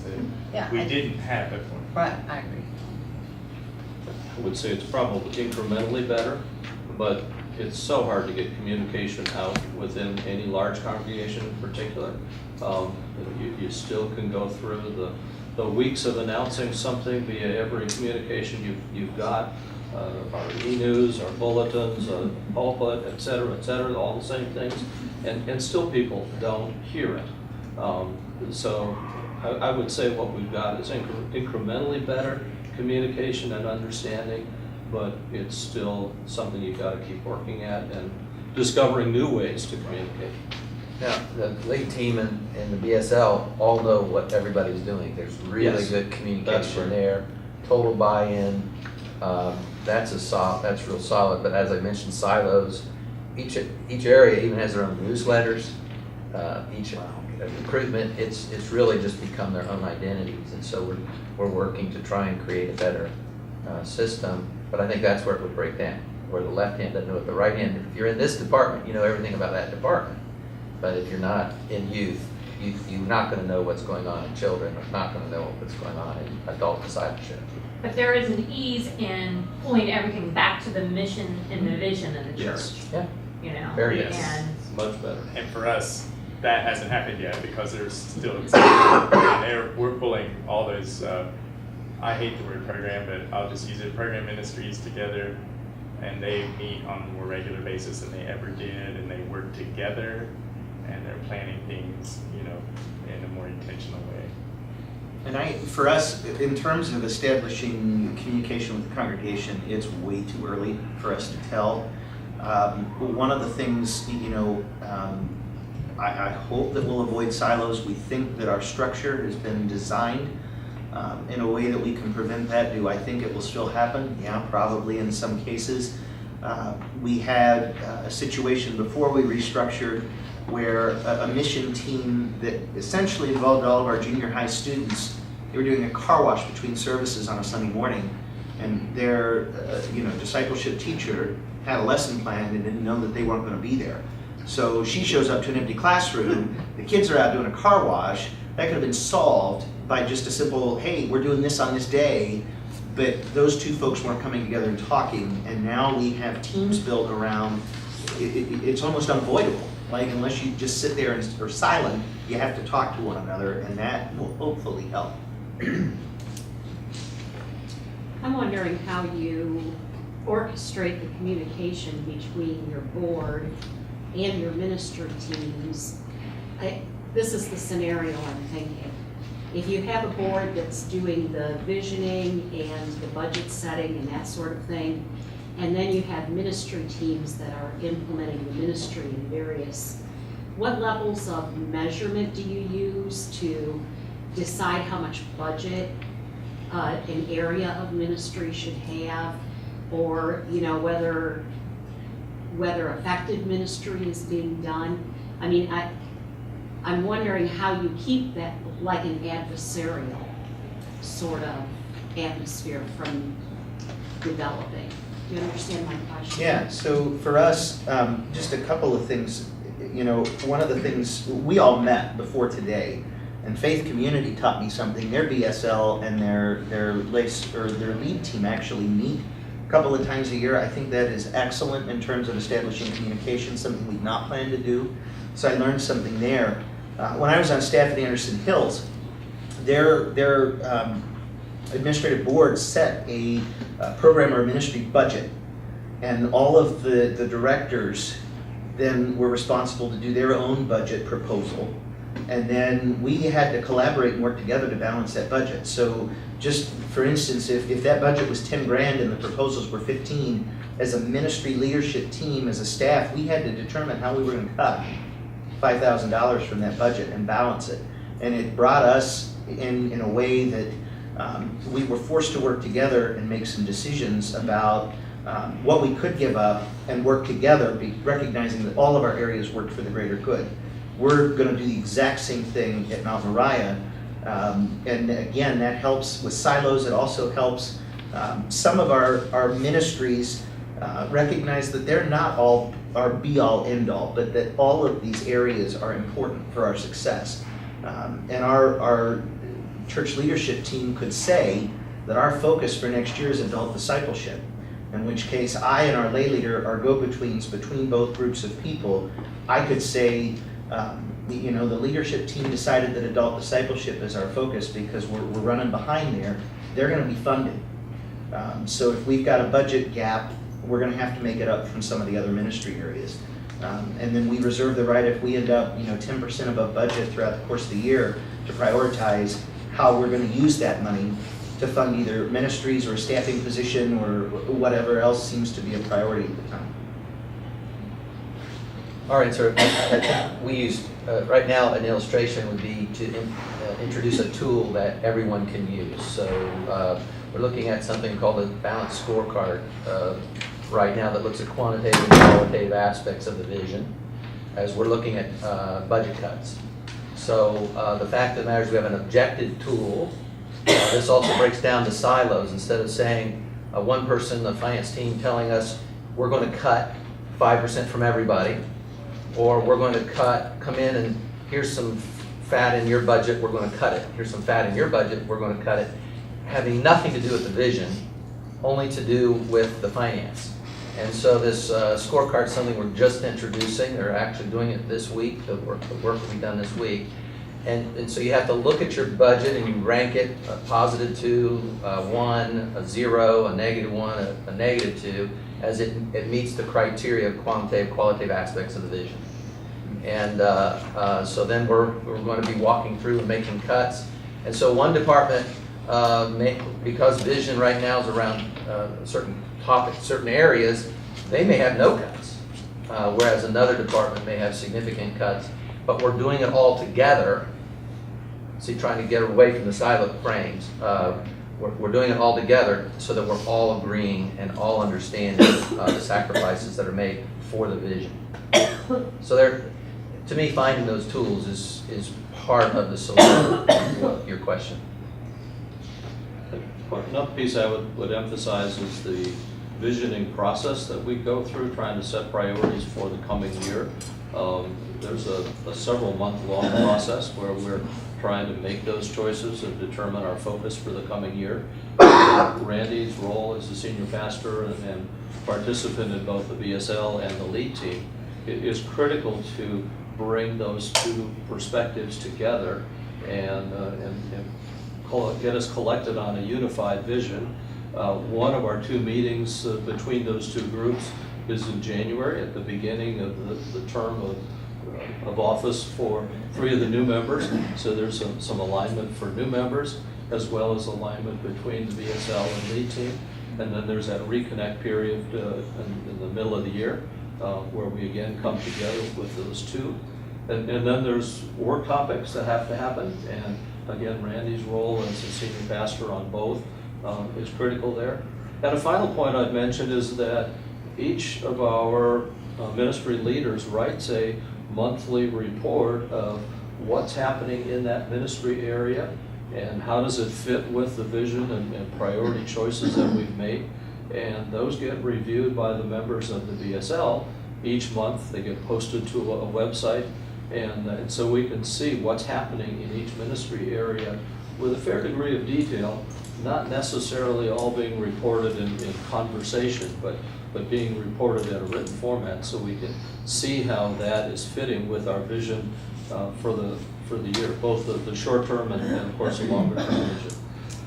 that we didn't have before. Right, I agree. I would say it's probably incrementally better, but it's so hard to get communication out within any large congregation in particular. You still can go through the weeks of announcing something via every communication you've got, our e-news, our bulletins, pulpit, et cetera, all the same things, and still people don't hear it. So I would say what we've got is incrementally better communication and understanding, but it's still something you've got to keep working at and discovering new ways to communicate. Now, the league team and the BSL all know what everybody's doing. There's really good communication there, total buy-in. That's real solid. But as I mentioned, silos. Each area even has their own newsletters. Each recruitment, it's really just become their own identities, and so we're working to try and create a better system. But I think that's where it would break down, where the left hand doesn't know what the right hand. If you're in this department, you know everything about that department. But if you're not in youth, you're not going to know what's going on in children, or not going to know what's going on in adult discipleship. But there is an ease in pulling everything back to the mission and the vision of the church. Yes. Yeah. Very yes. And Much better. And for us, that hasn't happened yet because there's still and we're pulling all those. I hate the word program, but I'll just use it. Program ministries together, and they meet on a more regular basis than they ever did, and they work together, and they're planning things, in a more intentional way. And for us, in terms of establishing communication with the congregation, it's way too early for us to tell. One of the things, I hope that we'll avoid silos. We think that our structure has been designed in a way that we can prevent that. Do I think it will still happen? Yeah, probably in some cases. We had a situation before we restructured where a mission team that essentially involved all of our junior high students, they were doing a car wash between services on a Sunday morning, and their discipleship teacher had a lesson planned and didn't know that they weren't going to be there. So she shows up to an empty classroom, the kids are out doing a car wash. That could have been solved by just a simple, hey, we're doing this on this day, but those two folks weren't coming together and talking, and now we have teams built around, it's almost unavoidable. Like, unless you just sit there and are silent, you have to talk to one another, and that will hopefully help. I'm wondering how you orchestrate the communication between your board and your ministry teams. This is the scenario I'm thinking. If you have a board that's doing the visioning and the budget setting and that sort of thing, and then you have ministry teams that are implementing the ministry in various what levels of measurement do you use to decide how much budget an area of ministry should have, or whether effective ministry is being done? I mean, I'm wondering how you keep that like an adversarial sort of atmosphere from developing. Do you understand my question? Yeah, so for us, just a couple of things. One of the things, we all met before today, and Faith Community taught me something. Their BSL and their lead team actually meet a couple of times a year. I think that is excellent in terms of establishing communication, something we've not planned to do. So I learned something there. When I was on staff at Anderson Hills, their administrative board set a program or ministry budget, and all of the directors then were responsible to do their own budget proposal, and then we had to collaborate and work together to balance that budget. So just for instance, if that budget was 10 grand and the proposals were 15, as a ministry leadership team, as a staff, we had to determine how we were going to cut $5,000 from that budget and balance it. And it brought us in a way that we were forced to work together and make some decisions about what we could give up and work together, recognizing that all of our areas worked for the greater good. We're going to do the exact same thing at Mount Moriah. And again, that helps with silos. It also helps some of our ministries recognize that they're not all our be-all, end-all, but that all of these areas are important for our success. And our church leadership team could say that our focus for next year is adult discipleship, in which case I and our lay leader are go-betweens between both groups of people. I could say, the leadership team decided that adult discipleship is our focus because we're running behind there. They're going to be funded. So if we've got a budget gap, we're going to have to make it up from some of the other ministry areas. And then we reserve the right, if we end up 10% above budget throughout the course of the year, to prioritize how we're going to use that money to fund either ministries or a staffing position or whatever else seems to be a priority at the time. All right, sir. I think we used, right now, an illustration would be to introduce a tool that everyone can use. So we're looking at something called a balanced scorecard right now that looks at quantitative and qualitative aspects of the vision as we're looking at budget cuts. So the fact of the matter is we have an objective tool. This also breaks down the silos. Instead of saying one person, the finance team, telling us we're going to cut 5% from everybody, or we're going to come in and here's some fat in your budget, we're going to cut it. Here's some fat in your budget, we're going to cut it. Having nothing to do with the vision, only to do with the finance. And so this scorecard is something we're just introducing. They're actually doing it this week, the work will be done this week. And so you have to look at your budget and you rank it a +2, 1, a 0, a -1, a -2, as it meets the criteria of quantitative, qualitative aspects of the vision. And so then we're going to be walking through and making cuts. And so one department, because vision right now is around certain topics, certain areas, they may have no cuts, whereas another department may have significant cuts. But we're doing it all together. See, trying to get away from the silo frames. We're doing it all together so that we're all agreeing and all understanding the sacrifices that are made for the vision. So to me, finding those tools is part of the solution to your question. Another piece I would emphasize is the visioning process that we go through, trying to set priorities for the coming year. There's a several month-long process where we're trying to make those choices and determine our focus for the coming year. Randy's role as the senior pastor and participant in both the BSL and the lead team is critical to bring those two perspectives together and get us collected on a unified vision. One of our 2 meetings between those 2 groups is in January at the beginning of the term of office for 3 of the new members. So there's some alignment for new members as well as alignment between the BSL and lead team. And then there's that reconnect period in the middle of the year where we again come together with those 2. And then there's work topics that have to happen, and again, Randy's role as a senior pastor on both is critical there. And a final point I'd mention is that each of our ministry leaders writes a monthly report of what's happening in that ministry area and how does it fit with the vision and priority choices that we've made. And those get reviewed by the members of the BSL each month. They get posted to a website, and so we can see what's happening in each ministry area with a fair degree of detail, not necessarily all being reported in conversation, but being reported in a written format, so we can see how that is fitting with our vision for the year, both the short term and of course the longer term vision.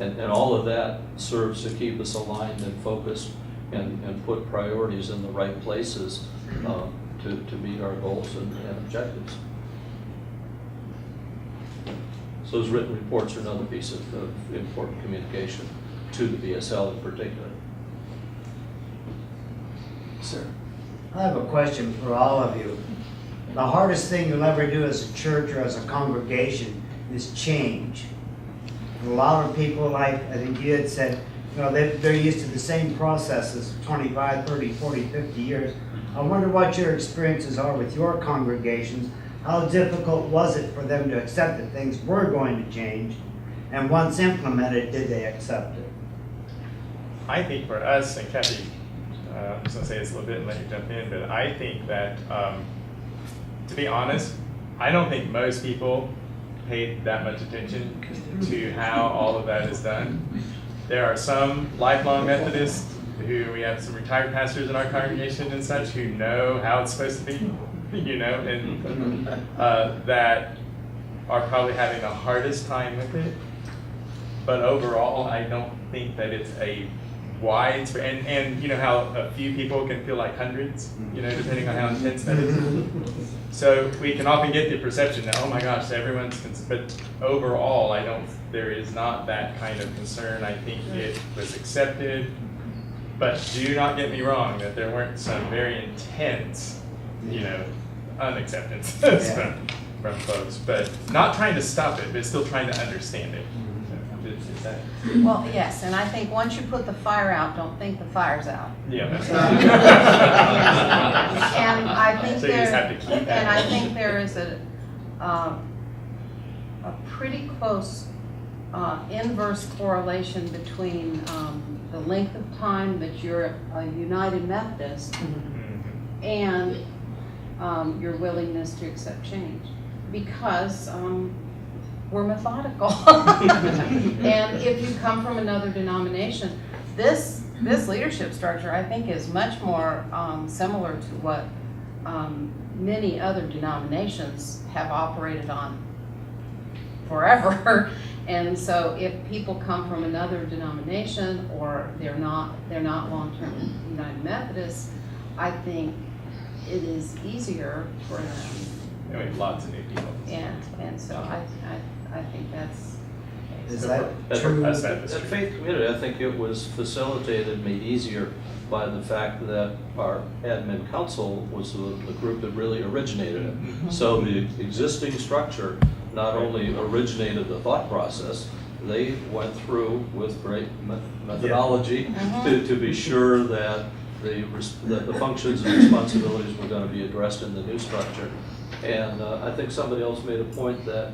And all of that serves to keep us aligned and focused and put priorities in the right places to meet our goals and objectives. So those written reports are another piece of important communication to the BSL in particular. Sir. I have a question for all of you. The hardest thing you'll ever do as a church or as a congregation is change. And a lot of people, like I think you had said, you know, they're used to the same processes 25, 30, 40, 50 years. I wonder what your experiences are with your congregations. How difficult was it for them to accept that things were going to change? And once implemented, did they accept it? I think for us, and Kathy, I'm just going to say this a little bit and let you jump in, but I think that, to be honest, I don't think most people paid that much attention to how all of that is done. There are some lifelong Methodists who, we have some retired pastors in our congregation and such, who know how it's supposed to be, you know, and that are probably having the hardest time with it. But overall, I don't think that it's a widespread, and you know how a few people can feel like hundreds, you know, depending on how intense that is. So we can often get the perception that, oh my gosh, everyone's, but overall, there is not that kind of concern. I think it was accepted, but do not get me wrong, that there weren't some very intense, you know, unacceptances from folks, but not trying to stop it, but still trying to understand it. Is that? Well, yes, and I think once you put the fire out, don't think the fire's out. Yeah, that's And I think so you just have to keep that. and I think there is a pretty close inverse correlation between the length of time that you're a United Methodist and your willingness to accept change, because we're methodical. And if you come from another denomination, this leadership structure, I think, is much more similar to what many other denominations have operated on forever. And so if people come from another denomination, or they're not long-term United Methodists, I think it is easier for them. I mean, lots of new people. And so I think that's. Is that That's true? that's At Faith Community, I think it was facilitated, made easier by the fact that our admin council was the group that really originated it. So the existing structure not only originated the thought process, they went through with great methodology to be sure that the functions and responsibilities were going to be addressed in the new structure. And I think somebody else made a point that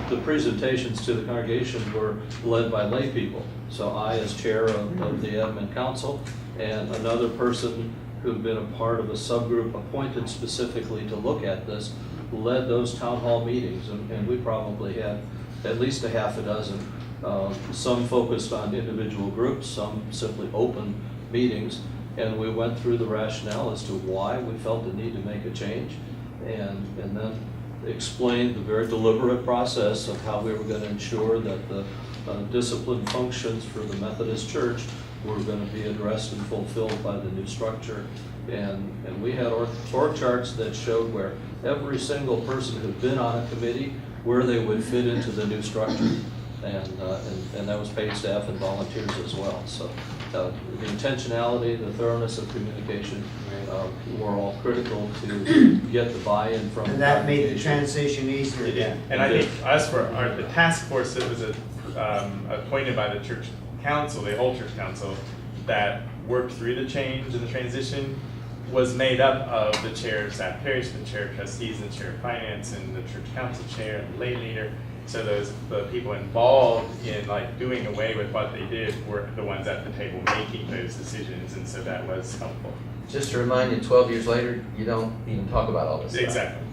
the presentations to the congregation were led by lay people. So I, as chair of the admin council, and another person who'd been a part of a subgroup appointed specifically to look at this, led those town hall meetings, and we probably had at least a half a dozen. Some focused on individual groups, some simply open meetings, and we went through the rationale as to why we felt the need to make a change, and then explained the very deliberate process of how we were going to ensure that the discipline functions for the Methodist Church were going to be addressed and fulfilled by the new structure. And we had org charts that showed where every single person who'd been on a committee, where they would fit into the new structure. And that was paid staff and volunteers as well. So the intentionality, the thoroughness of communication were all critical to get the buy-in from the And that made the congregation. transition easier then. And I think us for the task force that was appointed by the church council, the whole church council, that worked through the change and the transition was made up of the chair of staff parish, the chair of trustees, the chair of finance, and the church council chair, and the lay leader. So the people involved in like doing away with what they did were the ones at the table making those decisions, and so that was helpful. Just to remind you, 12 years later, you don't even talk about all this stuff. Exactly.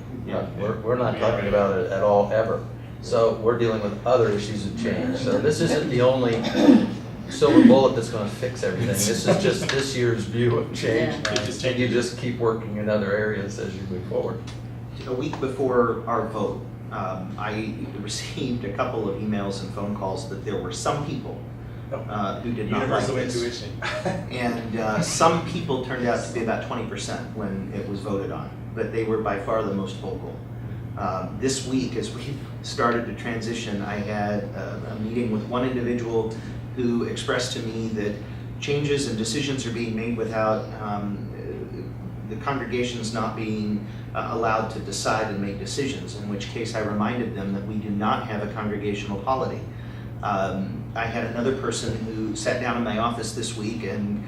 We're not talking about it at all, ever. So we're dealing with other issues of change. So this isn't the only silver bullet that's gonna fix everything. This is just this year's view of change. Yeah. And you just keep working in other areas as you move forward. A week before our vote, I received a couple of emails and phone calls that there were some people who did not like Universal this. intuition. And some people turned out to be about 20% when it was voted on, but they were by far the most vocal. This week, as we started to transition, I had a meeting with one individual who expressed to me that changes and decisions are being made without the congregations not being allowed to decide and make decisions, in which case I reminded them that we do not have a congregational polity. I had another person who sat down in my office this week, and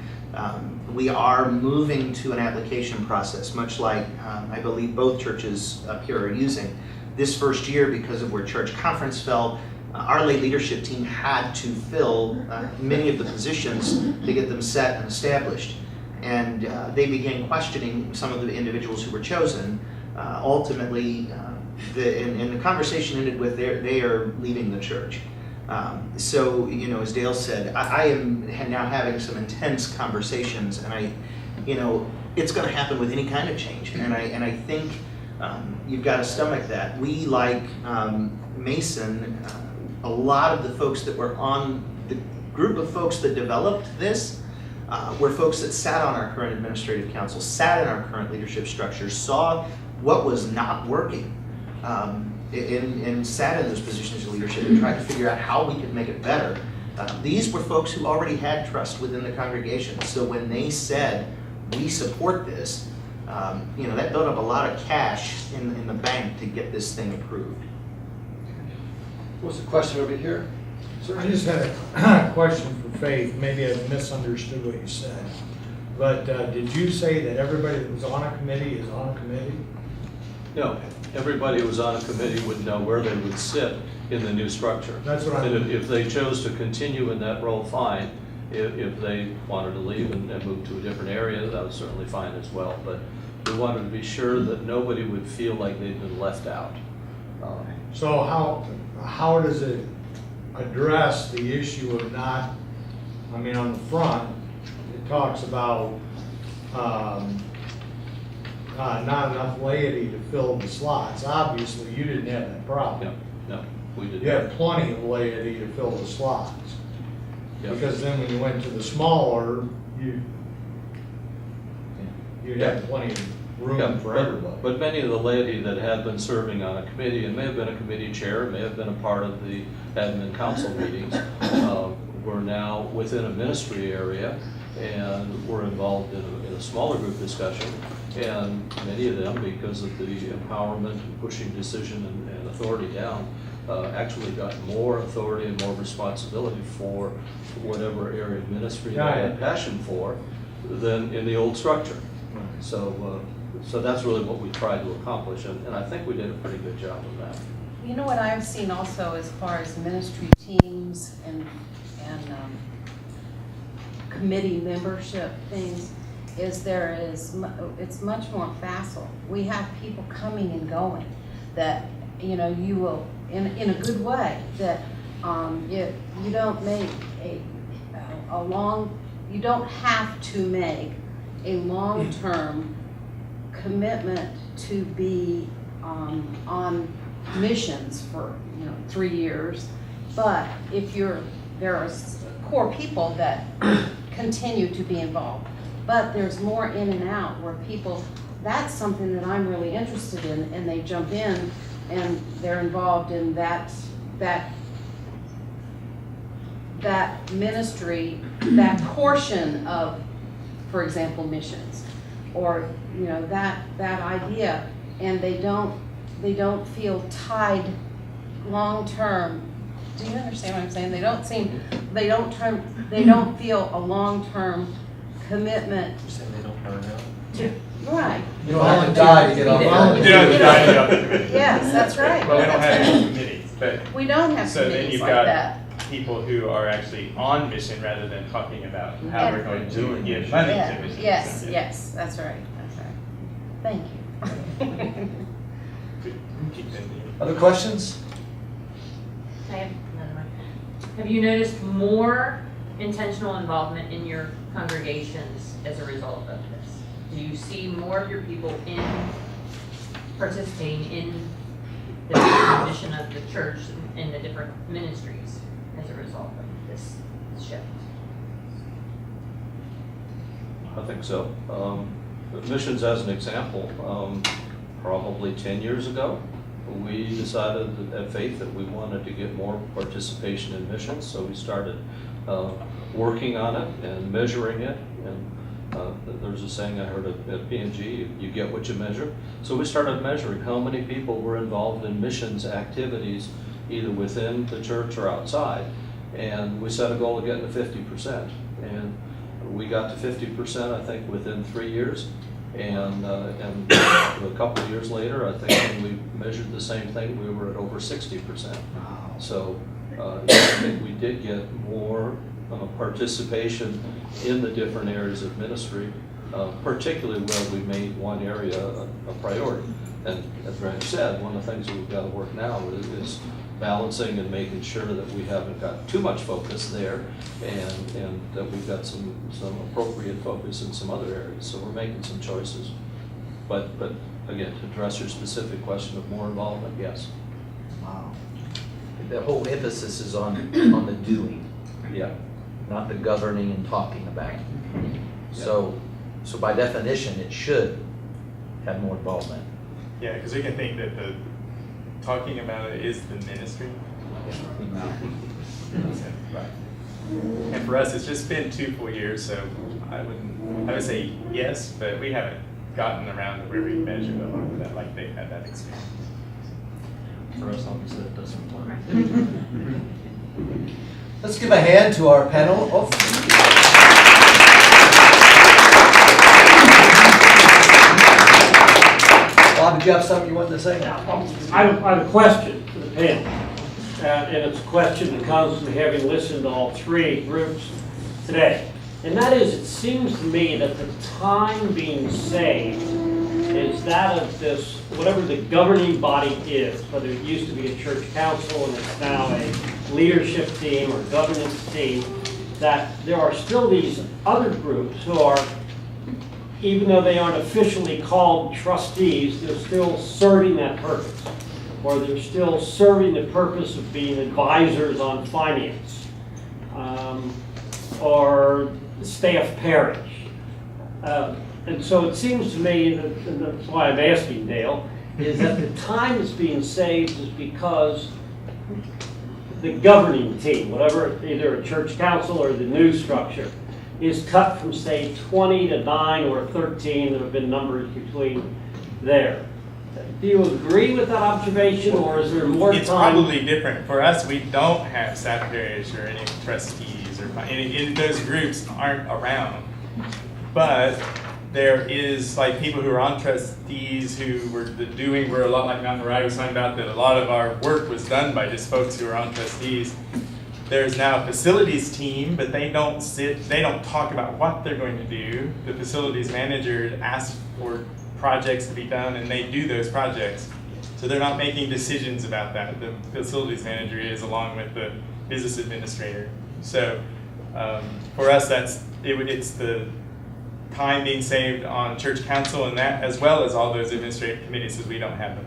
we are moving to an application process, much like I believe both churches up here are using. This first year, because of where church conference fell, our lay leadership team had to fill many of the positions to get them set and established. And they began questioning some of the individuals who were chosen. Ultimately, the conversation ended with they are leaving the church. So, you know, as Dale said, I am now having some intense conversations, and it's going to happen with any kind of change. And I think you've got to stomach that. We, like Mason, a lot of the folks that were on the group of folks that developed this were folks that sat on our current administrative council, sat in our current leadership structure, saw what was not working, and sat in those positions of leadership and tried to figure out how we could make it better. These were folks who already had trust within the congregation. So when they said, we support this, that built up a lot of cash in the bank to get this thing approved. What's the question over here? Sir? I just had a question for Faith. Maybe I misunderstood what you said. But did you say that everybody that was on a committee is on a committee? No, everybody who was on a committee would know where they would sit in the new structure. That's what I And mean. if they chose to continue in that role, fine. If they wanted to leave and move to a different area, that was certainly fine as well. But we wanted to be sure that nobody would feel like they'd been left out. So how does it address the issue of not, on the front, it talks about not enough laity to fill the slots. Obviously, you didn't have that problem. No, we didn't. You had plenty of laity to fill the slots. Yep. Because then when you went to the smaller, you had plenty of room for everybody. But many of the laity that had been serving on a committee, and may have been a committee chair, may have been a part of the admin council meetings, were now within a ministry area and were involved in a smaller group discussion. And many of them, because of the empowerment and pushing decision and authority down, actually got more authority and more responsibility for whatever area of ministry they had passion for than in the old structure. So that's really what we tried to accomplish, and I think we did a pretty good job of that. You know what I've seen also as far as ministry teams and committee membership things is it's much more facile. We have people coming and going that, you will, in a good way, that you don't make you don't have to make a long-term commitment to be on missions for 3 years, but if there are core people that continue to be involved, but there's more in and out where people, that's something that I'm really interested in, and they jump in and they're involved in that that ministry, that portion of, for example, missions, or, you know, that idea, and they don't feel tied long-term. Do you understand what I'm saying? They don't feel a long-term commitment. You're saying they don't burn out? Right. You don't have to die to get on You don't have to die to get on the committee. Yes, that's right. Well, we don't have any committees, but We don't have so then committees you've like got that. people who are actually on mission rather than talking about how we're going to give money to missions. Yes, So, yeah. yes, that's right, that's right. Thank you. Keep them there. Other questions? I have another one. Have you noticed more intentional involvement in your congregations as a result of this? Do you see more of your people participating in the mission of the church in the different ministries as a result of this shift? I think so. Missions as an example, probably 10 years ago, we decided at Faith that we wanted to get more participation in missions, so we started working on it and measuring it. And there's a saying I heard at P&G, you get what you measure. So we started measuring how many people were involved in missions activities, either within the church or outside. And we set a goal of getting to 50%. And we got to 50%, I think, within 3 years. And a couple of years later, I think when we measured the same thing, we were at over 60%. So I think we did get more participation in the different areas of ministry, particularly where we made one area a priority. And as Randy said, one of the things that we've got to work now is balancing and making sure that we haven't got too much focus there, and that we've got some appropriate focus in some other areas. So we're making some choices. But again, to address your specific question of more involvement, yes. Wow. The whole emphasis is on the doing, Yeah. not the governing and talking about. So by definition, it should have more involvement. Yeah, because we can think that the talking about it is the ministry. Right. And for us, it's just been 2 full years, so I would say yes, but we haven't gotten around to where we measure along with that, like they've had that experience. For us, obviously, it doesn't work. Let's give a hand to our panel. Oh. Bob, did you have something you wanted to say? I have a question for the panel, and it's a question that comes from having listened to all three groups today. And that is, it seems to me that the time being saved is that of this, whatever the governing body is, whether it used to be a church council and it's now a leadership team or governance team, that there are still these other groups who are, even though they aren't officially called trustees, they're still serving that purpose. Or they're still serving the purpose of being advisors on finance, or staff parish. And so it seems to me, and that's why I'm asking Dale, is that the time that's being saved is because the governing team, whatever, either a church council or the new structure, is cut from, say, 20 to 9 or 13. There have been numbers between there. Do you agree with that observation, or is there more It's time? probably different. For us, we don't have staff parish or any trustees, or any those groups aren't around. But there is like people who are on trustees who were a lot like Mountain Variety was talking about, that a lot of our work was done by just folks who are on trustees. There's now a facilities team, but they don't talk about what they're going to do. The facilities manager asks for projects to be done, and they do those projects. So they're not making decisions about that. The facilities manager is, along with the business administrator. So for us, it's the time being saved on church council and that, as well as all those administrative committees, because we don't have them.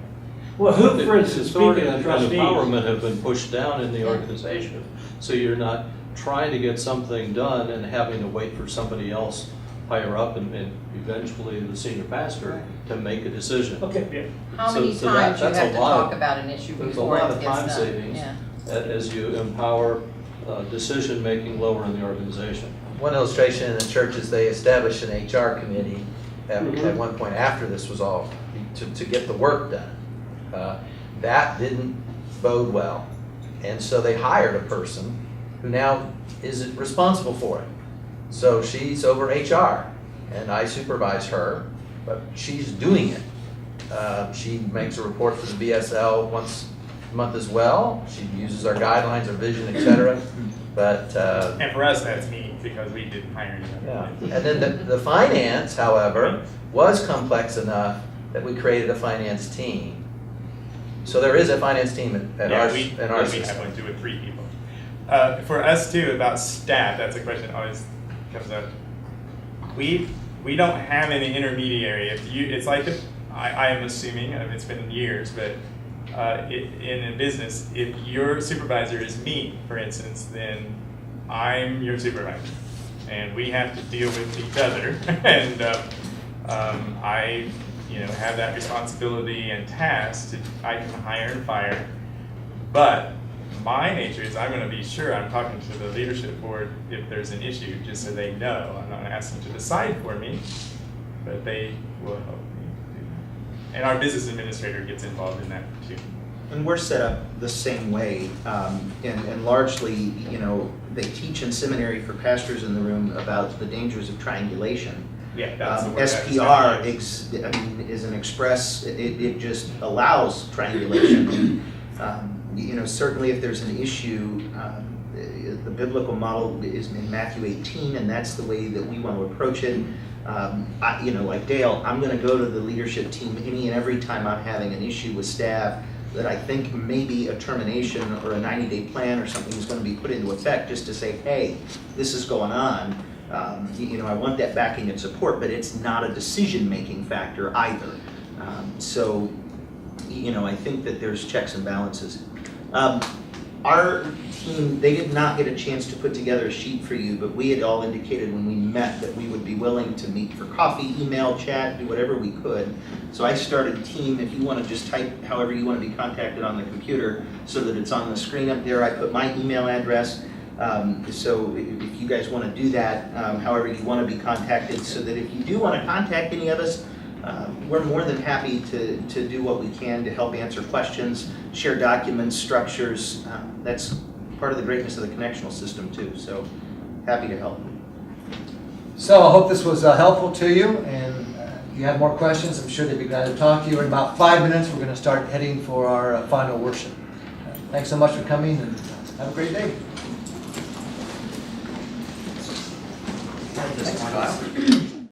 Well, who, for instance, Authority speaking of and trustees, empowerment have been pushed down in the organization. So you're not trying to get something done and having to wait for somebody else higher up and eventually the senior pastor to make a decision. okay, yeah. How many So times you that's have a to lot talk of- about an issue There's a before lot it of gets time done? savings Yeah. as you empower decision-making lower in the organization. One illustration in the church is they established an HR committee at one point after this was all, to get the work done. That didn't bode well. And so they hired a person who now is responsible for it. So she's over HR, and I supervise her, but she's doing it. She makes a report for the BSL once a month as well. She uses our guidelines, our vision, etc. But And for us, that's neat because we didn't hire anyone. yeah. And then the finance, however, was complex enough that we created a finance team. So there is a finance team at our we system. have one, 2 or 3 people. For us too, about staff, that's a question that always comes up. We don't have any intermediary. It's like I am assuming, it's been years, but in a business, if your supervisor is me, for instance, then I'm your supervisor, and we have to deal with each other. And I, have that responsibility and task. I can hire and fire, but my nature is I'm going to be sure I'm talking to the leadership board if there's an issue, just so they know. I'm not going to ask them to decide for me, but they will help me do that. And our business administrator gets involved in that too. And we're set up the same way, and largely, they teach in seminary for pastors in the room about the dangers of triangulation. Yeah, that's the word SPR is an express. It just allows triangulation. Certainly if there's an issue, the biblical model is in Matthew 18, and that's the way that we want to approach it. Like Dale, I'm going to go to the leadership team any and every time I'm having an issue with staff that I think maybe a termination or a 90-day plan or something is going to be put into effect, just to say, hey, this is going on. I want that backing and support, but it's not a decision-making factor either. I think that there's checks and balances. Our team, they did not get a chance to put together a sheet for you, but we had all indicated when we met that we would be willing to meet for coffee, email, chat, do whatever we could. So I started a team. If you want to just type however you want to be contacted on the computer so that it's on the screen up there, I put my email address. So if you guys want to do that, however you want to be contacted, so that if you do want to contact any of us, we're more than happy to do what we can to help answer questions, share documents, structures. That's part of the greatness of the connectional system too, so happy to help. So I hope this was helpful to you, and if you have more questions, I'm sure they'd be glad to talk to you. In about 5 minutes, we're going to start heading for our final worship. Thanks so much for coming, and have a great day. Thanks, Kyle.